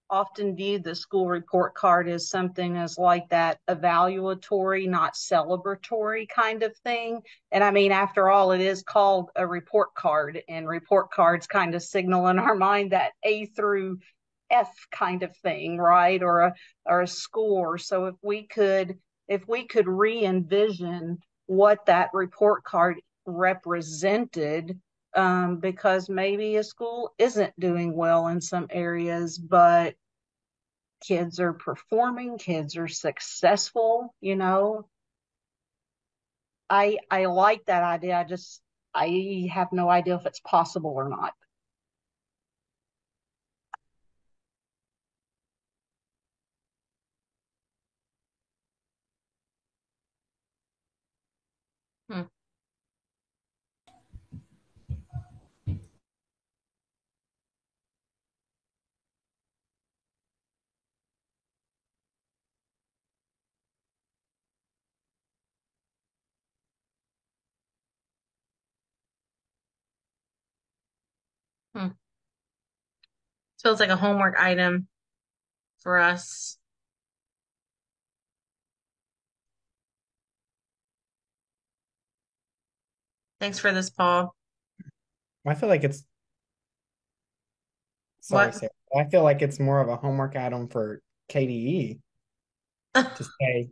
S4: often view the school report card as something as like that evaluatory, not celebratory kind of thing. And I mean, after all, it is called a report card, and report cards kind of signal in our mind that A through F kind of thing, right? Or a score. So if we could re-envision what that report card represented, because maybe a school isn't doing well in some areas, but kids are performing, kids are successful, I like that idea. I have no idea if it's possible or not.
S2: Feels like a homework item for us. Thanks for this, Paul.
S1: I feel like it's sorry,
S2: What?
S1: Sarah. I feel like it's more of a homework item for KDE to say,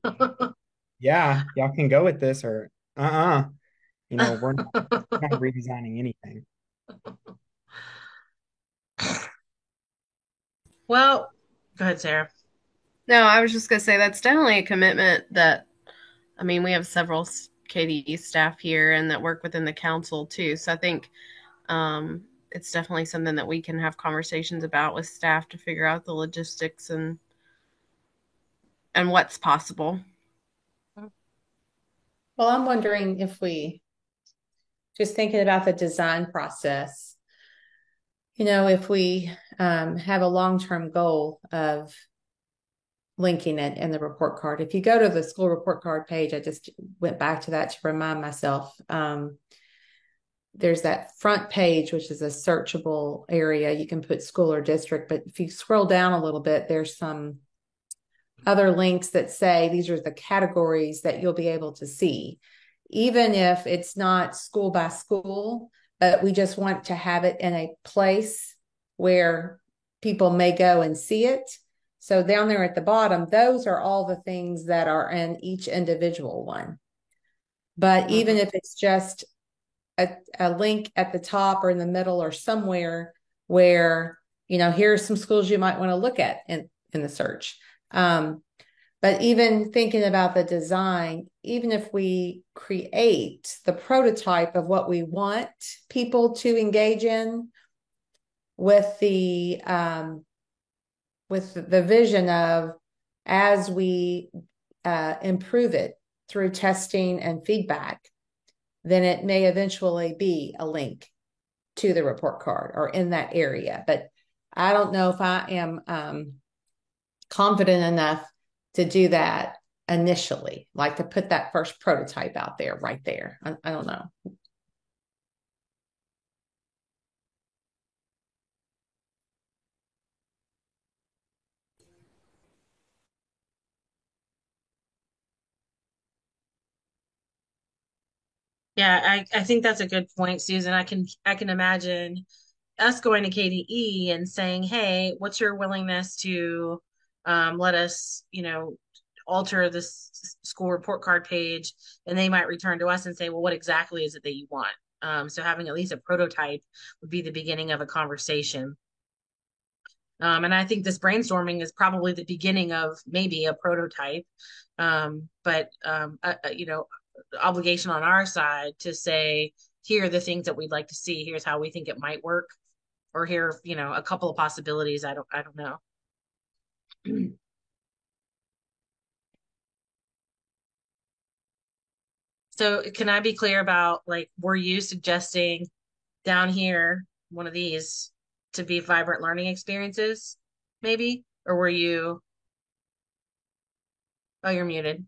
S1: yeah, y'all can go with this, or we're not redesigning anything.
S2: Well, go ahead, Sarah.
S3: No, I was just going to say that's definitely a commitment that, I mean, we have several KDE staff here and that work within the council too. So I think it's definitely something that we can have conversations about with staff to figure out the logistics and what's possible.
S8: Well, I'm wondering if we, just thinking about the design process, if we have a long-term goal of linking it in the report card. If you go to the school report card page, I just went back to that to remind myself. There's that front page, which is a searchable area. You can put school or district, but if you scroll down a little bit, there's some other links that say these are the categories that you'll be able to see, even if it's not school by school, but we just want to have it in a place where people may go and see it. So down there at the bottom, those are all the things that are in each individual one. But even if it's just a link at the top or in the middle or somewhere where, here are some schools you might want to look at in the search. But even thinking about the design, even if we create the prototype of what we want people to engage in with the vision of, as we improve it through testing and feedback, then it may eventually be a link to the report card or in that area. But I don't know if I am confident enough to do that initially, like to put that first prototype out there right there. I don't know.
S2: Yeah, I think that's a good point, Susan. I can imagine us going to KDE and saying, "Hey, what's your willingness to let us, alter this school report card page?" And they might return to us and say, "Well, what exactly is it that you want?" So having at least a prototype would be the beginning of a conversation. And I think this brainstorming is probably the beginning of maybe a prototype. But obligation on our side to say, here are the things that we'd like to see. Here's how we think it might work, or here, a couple of possibilities. I don't know. So can I be clear about, like, were you suggesting down here one of these to be vibrant learning experiences, maybe? Or were you? Oh, you're muted.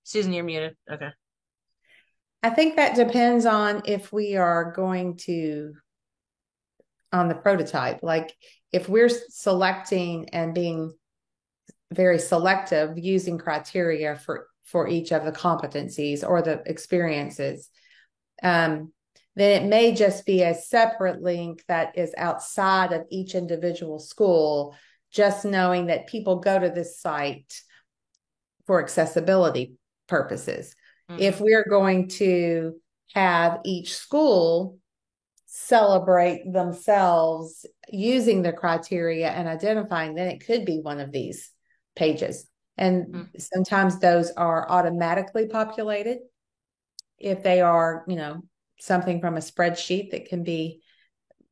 S2: Susan, you're muted. Okay.
S8: I think that depends on if we are going to, on the prototype, like if we're selecting and being very selective using criteria for each of the competencies or the experiences, then it may just be a separate link that is outside of each individual school, just knowing that people go to this site for accessibility purposes. Mm-hmm. If we're going to have each school celebrate themselves using the criteria and identifying, then it could be one of these pages. And sometimes those are automatically populated. If they are, something from a spreadsheet that can be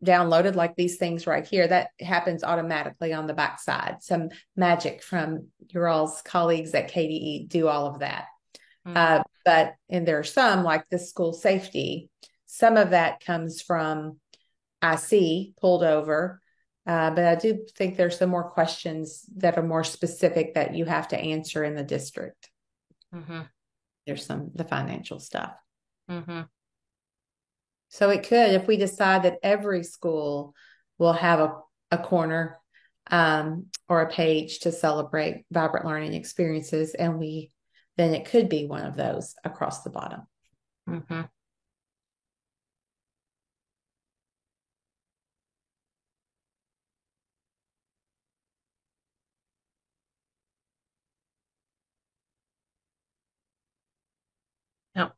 S8: downloaded, like these things right here, that happens automatically on the backside. Some magic from your all's colleagues at KDE do all of that. And there are some, like this school safety, some of that comes from IC pulled over. But I do think there's some more questions that are more specific that you have to answer in the district. There's the financial stuff. So it could, if we decide that every school we'll have a corner or a page to celebrate vibrant learning experiences. And then it could be one of those across the bottom.
S2: Mm-hmm. Yep.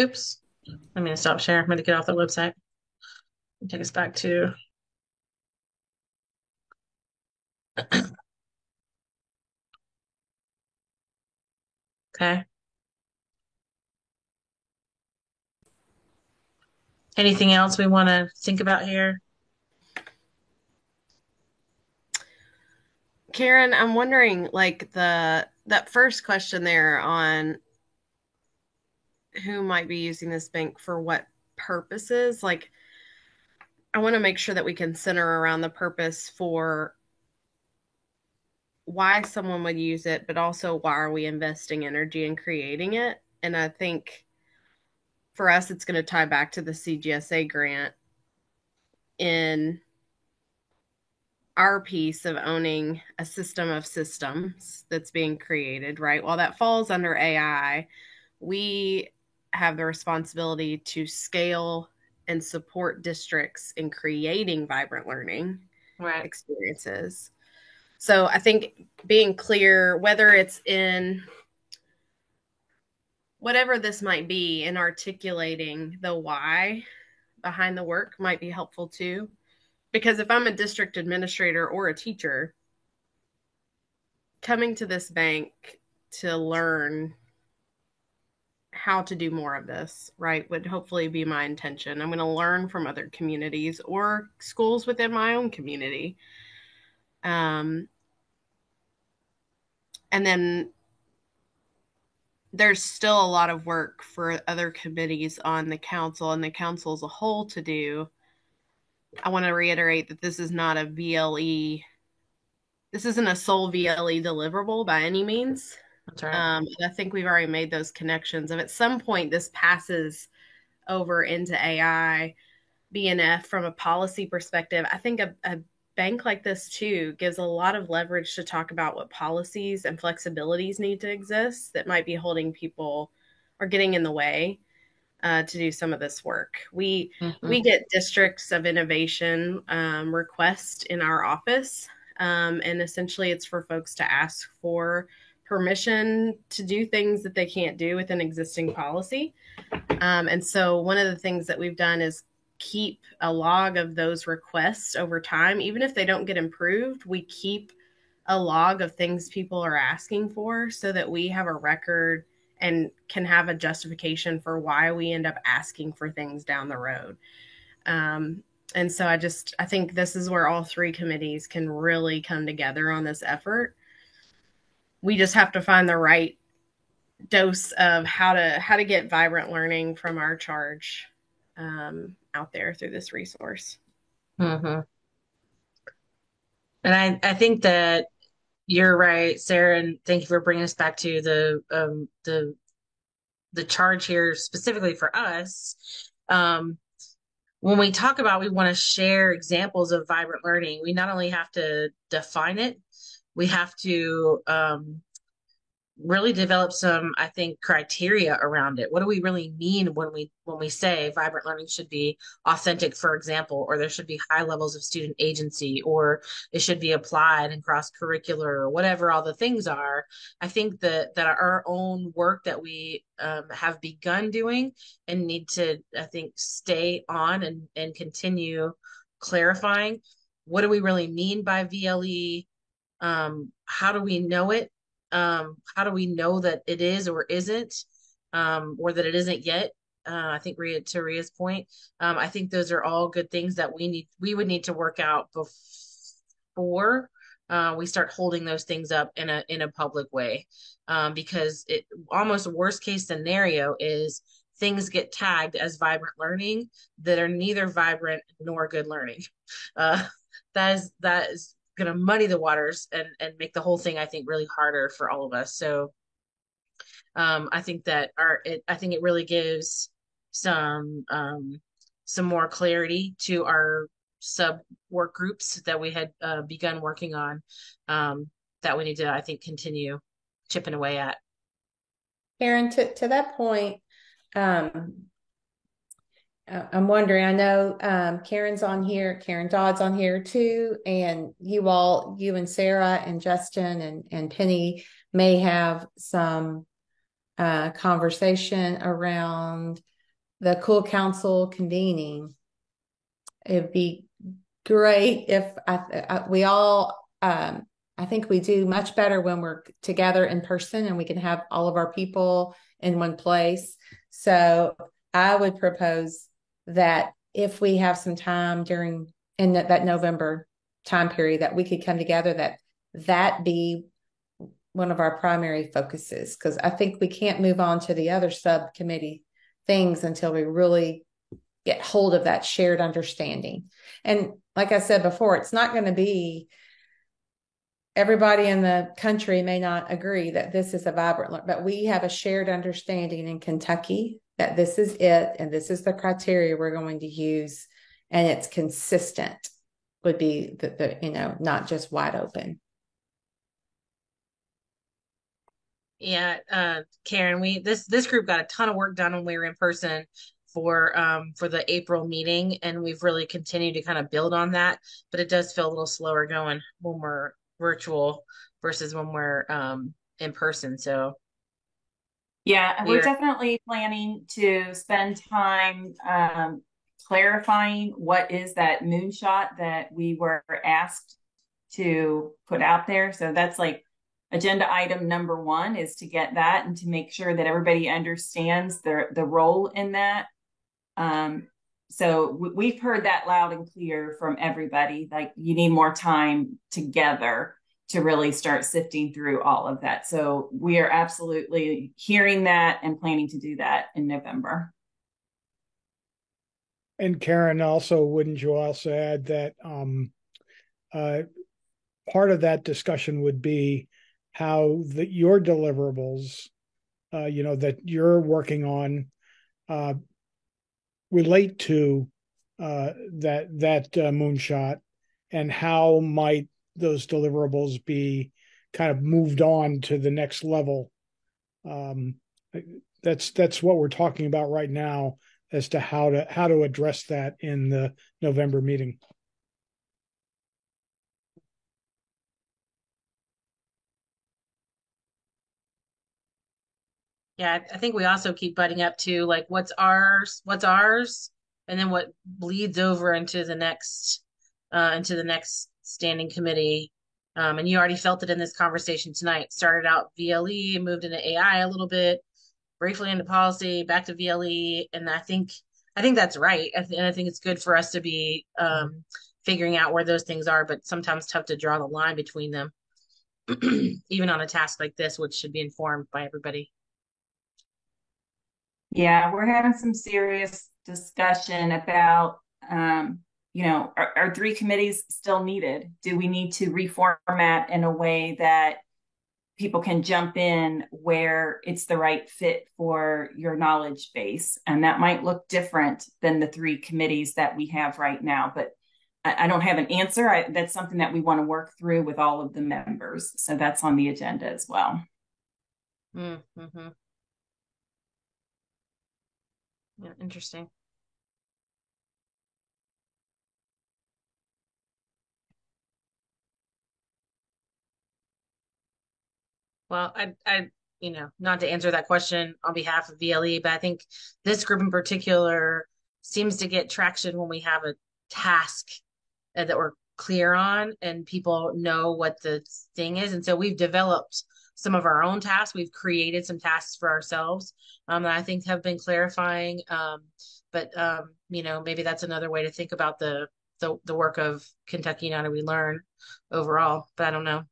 S2: Oops. I'm going to stop sharing. I'm going to get off the website and take us back to. Okay. Anything else we want to think about here?
S3: Karen, I'm wondering, like that first question there on who might be using this bank for what purposes, like I want to make sure that we can center around the purpose for why someone would use it, but also why are we investing energy in creating it? And I think for us, it's going to tie back to the CGSA grant in our piece of owning a system of systems that's being created, right? While that falls under AI, we have the responsibility to scale and support districts in creating vibrant learning experiences. So I think being clear, whether it's in whatever this might be, in articulating the why behind the work might be helpful too. Because if I'm a district administrator or a teacher, coming to this bank to learn how to do more of this, right, would hopefully be my intention. I'm going to learn from other communities or schools within my own community. And then there's still a lot of work for other committees on the council and the council as a whole to do. I want to reiterate that this is not a VLE. This isn't a sole VLE deliverable by any means.
S2: That's right.
S3: I think we've already made those connections. And at some point, this passes over into AI, BNF from a policy perspective. I think a bank like this, too, gives a lot of leverage to talk about what policies and flexibilities need to exist that might be holding people or getting in the way to do some of this work. We get districts of innovation requests in our office. And essentially, it's for folks to ask for permission to do things that they can't do with an existing policy. And so one of the things that we've done is keep a log of those requests over time. Even if they don't get improved, we keep a log of things people are asking for so that we have a record and can have a justification for why we end up asking for things down the road. And so I think this is where all three committees can really come together on this effort. We just have to find the right dose of how to get vibrant learning from our charge out there through this resource.
S2: And I think that you're right, Sarah, and thank you for bringing us back to the charge here specifically for us. When we talk about we want to share examples of vibrant learning, we not only have to define it, we have to really develop some, I think, criteria around it. What do we really mean when we say vibrant learning should be authentic, for example, or there should be high levels of student agency, or it should be applied and cross-curricular, or whatever all the things are. I think that our own work that we have begun doing and need to, I think, stay on and continue clarifying. What do we really mean by VLE? How do we know it? How do we know that it is or isn't, or that it isn't yet? I think to Ria's point, I think those are all good things that we would need to work out before we start holding those things up in a public way, because it almost a worst case scenario is things get tagged as vibrant learning that are neither vibrant nor good learning. That is going to muddy the waters and make the whole thing, I think, really harder for all of us. So I think that I think it really gives some some more clarity to our sub work groups that we had begun working on, that we need to, I think, continue chipping away at.
S8: Karen, to that point, I'm wondering, I know Karen's on here, Karen Dodd's on here too, and you and Sarah and Justin and Penny may have some conversation around the Cool Council convening. It'd be great if we all, I think we do much better when we're together in person and we can have all of our people in one place. So I would propose that if we have some time in that November time period, that we could come together, that be one of our primary focuses, because I think we can't move on to the other subcommittee things until we really get hold of that shared understanding. And like I said before, it's not going to be, everybody in the country may not agree that this is a vibrant, but we have a shared understanding in Kentucky that this is it and this is the criteria we're going to use, and it's consistent, would be the not just wide open.
S2: Yeah, Karen, this group got a ton of work done when we were in person for the April meeting, and we've really continued to kind of build on that, but it does feel a little slower going when we're virtual versus when we're in person. So
S9: yeah, we're definitely planning to spend time clarifying what is that moonshot that we were asked to put out there. So that's like agenda item number 1, is to get that and to make sure that everybody understands the role in that. So we've heard that loud and clear from everybody, like you need more time together to really start sifting through all of that. So we are absolutely hearing that and planning to do that in November.
S10: And Karen, also, wouldn't you also add that part of that discussion would be how your deliverables, that you're working on, relate to that moonshot, and how might those deliverables be kind of moved on to the next level. That's what we're talking about right now, as to how to address that in the November meeting.
S2: Yeah, I think we also keep butting up to like what's ours, and then what bleeds over into the next standing committee. And you already felt it in this conversation tonight. Started out VLE, moved into AI a little bit, briefly into policy, back to VLE, and I think that's right. And I think it's good for us to be figuring out where those things are, but sometimes tough to draw the line between them, even on a task like this, which should be informed by everybody.
S9: Yeah, we're having some serious discussion about, are 3 committees still needed? Do we need to reformat in a way that people can jump in where it's the right fit for your knowledge base? And that might look different than the 3 committees that we have right now, but I don't have an answer. That's something that we want to work through with all of the members. So that's on the agenda as well.
S2: Mm-hmm. Yeah, interesting. Well, I not to answer that question on behalf of VLE, but I think this group in particular seems to get traction when we have a task that we're clear on and people know what the thing is. And so we've developed some of our own tasks. We've created some tasks for ourselves that I think have been clarifying. But maybe that's another way to think about the work of Kentucky How Do We Learn overall, but I don't know.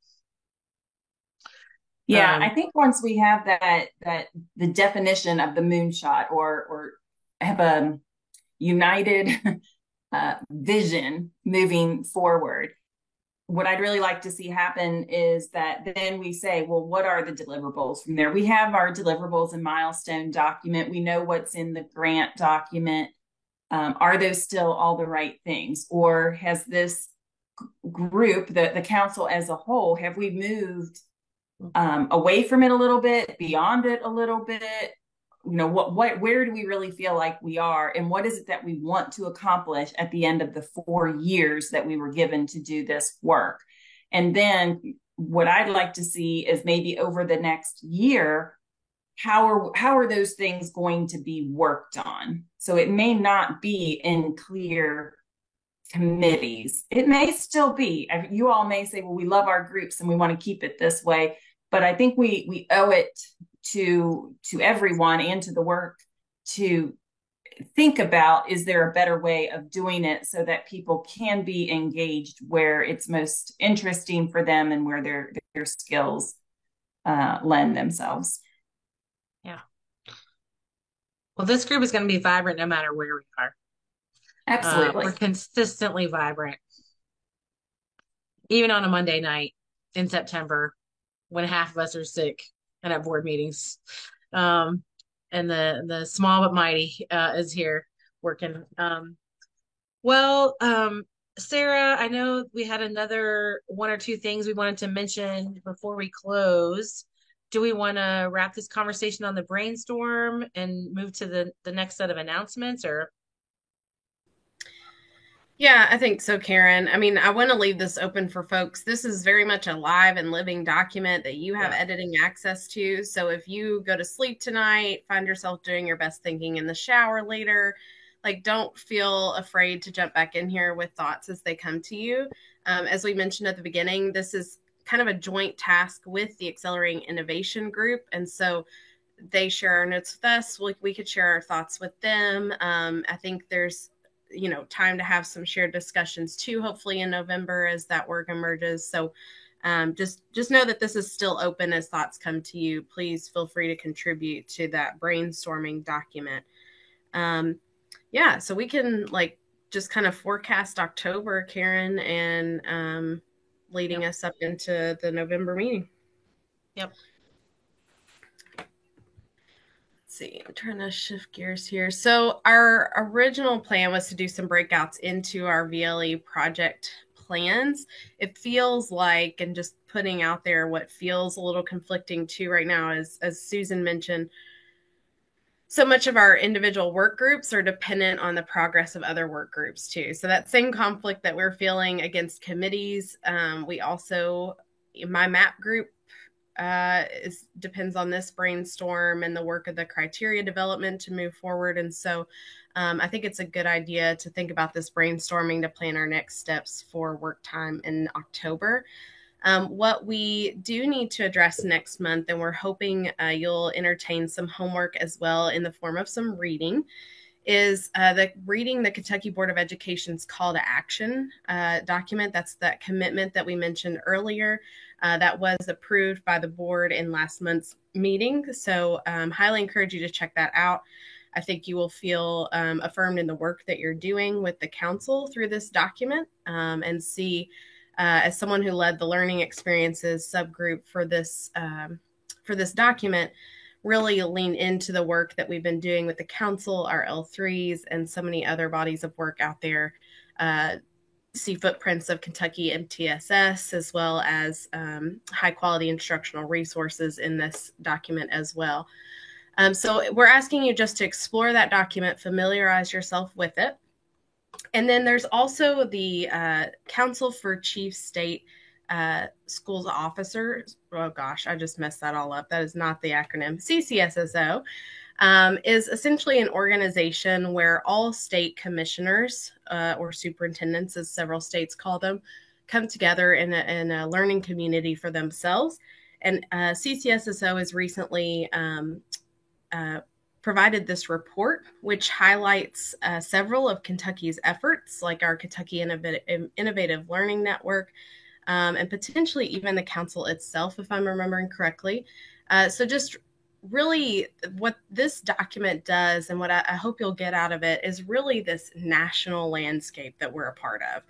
S9: Yeah, I think once we have that the definition of the moonshot or have a united vision moving forward, what I'd really like to see happen is that then we say, well, what are the deliverables from there? We have our deliverables and milestone document. We know what's in the grant document. Are those still all the right things? Or has this group, the council as a whole, have we moved away from it a little bit, beyond it a little bit? Where do we really feel like we are, and what is it that we want to accomplish at the end of the 4 years that we were given to do this work? And then what I'd like to see is maybe over the next year, how are those things going to be worked on? So it may not be in clear committees. It may still be. You all may say, well, we love our groups and we want to keep it this way. But I think we owe it to everyone and to the work to think about, is there a better way of doing it so that people can be engaged where it's most interesting for them and where their skills lend themselves.
S2: Yeah. Well, this group is going to be vibrant no matter where we are.
S9: Absolutely.
S2: We're consistently vibrant. Even on a Monday night in September when half of us are sick and at board meetings. And the small but mighty is here working. Sarah, I know we had another 1 or 2 things we wanted to mention before we close. Do we want to wrap this conversation on the brainstorm and move to the next set of announcements, or?
S3: Yeah, I think so, Karen. I mean, I want to leave this open for folks. This is very much a live and living document that you have editing access to. So if you go to sleep tonight, find yourself doing your best thinking in the shower later, like, don't feel afraid to jump back in here with thoughts as they come to you. As we mentioned at the beginning, this is kind of a joint task with the Accelerating Innovation Group. And so they share our notes with us. We could share our thoughts with them. I think there's time to have some shared discussions too, hopefully in November as that work emerges. So just know that this is still open as thoughts come to you. Please feel free to contribute to that brainstorming document. So we can just kind of forecast October, Karen, and leading us up into the November meeting.
S2: Yep.
S3: See, I'm trying to shift gears here. So our original plan was to do some breakouts into our VLE project plans. It feels like, and just putting out there what feels a little conflicting too right now, as Susan mentioned, so much of our individual work groups are dependent on the progress of other work groups too. So that same conflict that we're feeling against committees, we also, my MAP group, depends on this brainstorm and the work of the criteria development to move forward. And so I think it's a good idea to think about this brainstorming to plan our next steps for work time in October. What we do need to address next month, and we're hoping you'll entertain some homework as well in the form of some reading, is reading the Kentucky Board of Education's call to action document. That's that commitment that we mentioned earlier that was approved by the board in last month's meeting. So highly encourage you to check that out. I think you will feel affirmed in the work that you're doing with the council through this document, and see, as someone who led the learning experiences subgroup for this document, really lean into the work that we've been doing with the council, our L3s, and so many other bodies of work out there. See footprints of Kentucky MTSS, as well as high quality instructional resources in this document as well. So we're asking you just to explore that document, familiarize yourself with it. And then there's also the Council for Chief State Schools Officers. Oh gosh, I just messed that all up. That is not the acronym. CCSSO is essentially an organization where all state commissioners or superintendents, as several states call them, come together in a learning community for themselves. And CCSSO has recently provided this report, which highlights several of Kentucky's efforts, like our Kentucky Innovative Learning Network, and potentially even the council itself, if I'm remembering correctly. So just really what this document does, and what I hope you'll get out of it, is really this national landscape that we're a part of,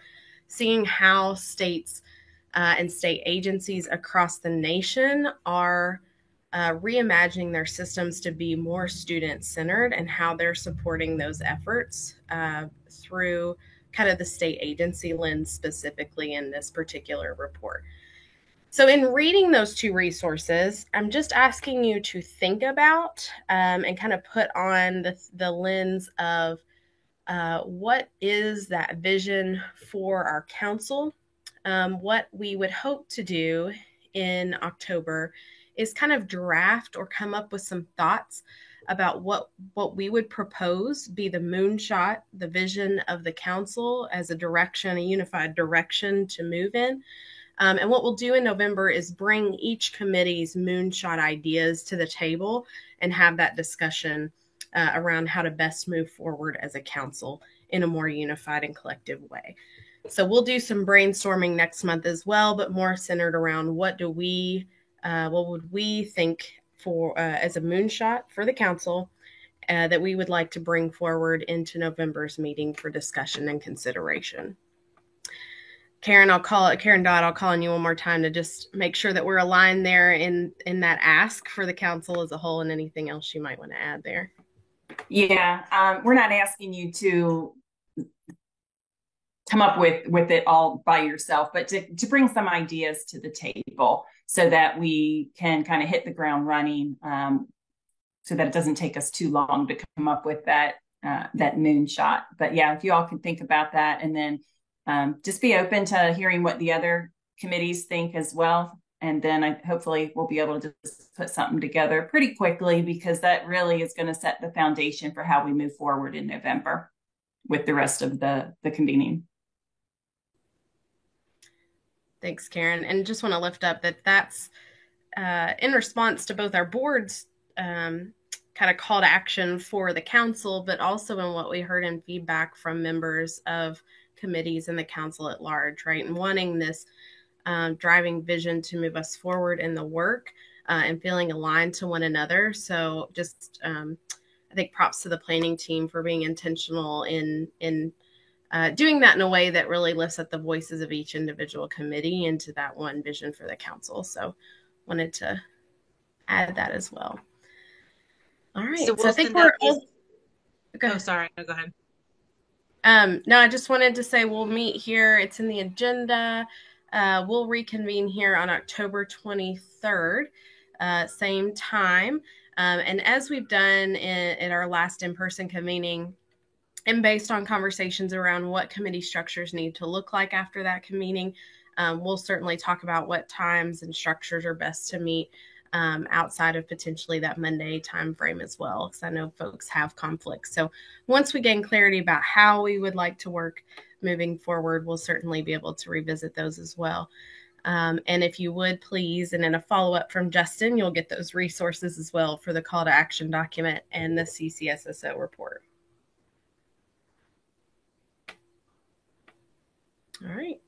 S3: seeing how states and state agencies across the nation are reimagining their systems to be more student-centered and how they're supporting those efforts through kind of the state agency lens specifically in this particular report. So in reading those two resources, I'm just asking you to think about and kind of put on the lens of what is that vision for our council. What we would hope to do in October is kind of draft or come up with some thoughts about what we would propose be the moonshot, the vision of the council as a direction, a unified direction to move in. And what we'll do in November is bring each committee's moonshot ideas to the table and have that discussion around how to best move forward as a council in a more unified and collective way. So we'll do some brainstorming next month as well, but more centered around what would we think for as a moonshot for the council that we would like to bring forward into November's meeting for discussion and consideration. Karen Dodd, I'll call on you one more time to just make sure that we're aligned there in that ask for the council as a whole, and anything else you might want to add there.
S9: Yeah, we're not asking you to come up with it all by yourself, but to bring some ideas to the table so that we can kind of hit the ground running, so that it doesn't take us too long to come up with that moonshot. But yeah, if you all can think about that, and then just be open to hearing what the other committees think as well. And then hopefully we'll be able to just put something together pretty quickly, because that really is going to set the foundation for how we move forward in November with the rest of the convening.
S3: Thanks, Karen. And just want to lift up that's in response to both our board's kind of call to action for the council, but also in what we heard in feedback from members of committees and the council at large, right? And wanting this driving vision to move us forward in the work and feeling aligned to one another. So just, I think props to the planning team for being intentional in doing that in a way that really lifts up the voices of each individual committee into that one vision for the council. So wanted to add that as well. All right. So I think we're
S2: Oh, sorry. No, go ahead.
S3: No, I just wanted to say we'll meet here. It's in the agenda. We'll reconvene here on October 23rd, same time. And as we've done in our last in-person convening, and based on conversations around what committee structures need to look like after that convening, we'll certainly talk about what times and structures are best to meet outside of potentially that Monday timeframe as well, because I know folks have conflicts. So once we gain clarity about how we would like to work moving forward, we'll certainly be able to revisit those as well. And if you would please, and in a follow-up from Justin, you'll get those resources as well for the call to action document and the CCSSO report. All right.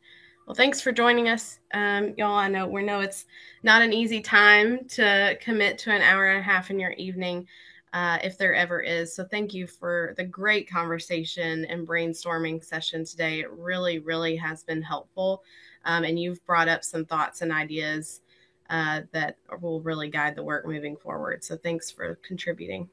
S3: Well, thanks for joining us, y'all. I know it's not an easy time to commit to an hour and a half in your evening, if there ever is. So thank you for the great conversation and brainstorming session today. It really, really has been helpful. And you've brought up some thoughts and ideas that will really guide the work moving forward. So thanks for contributing.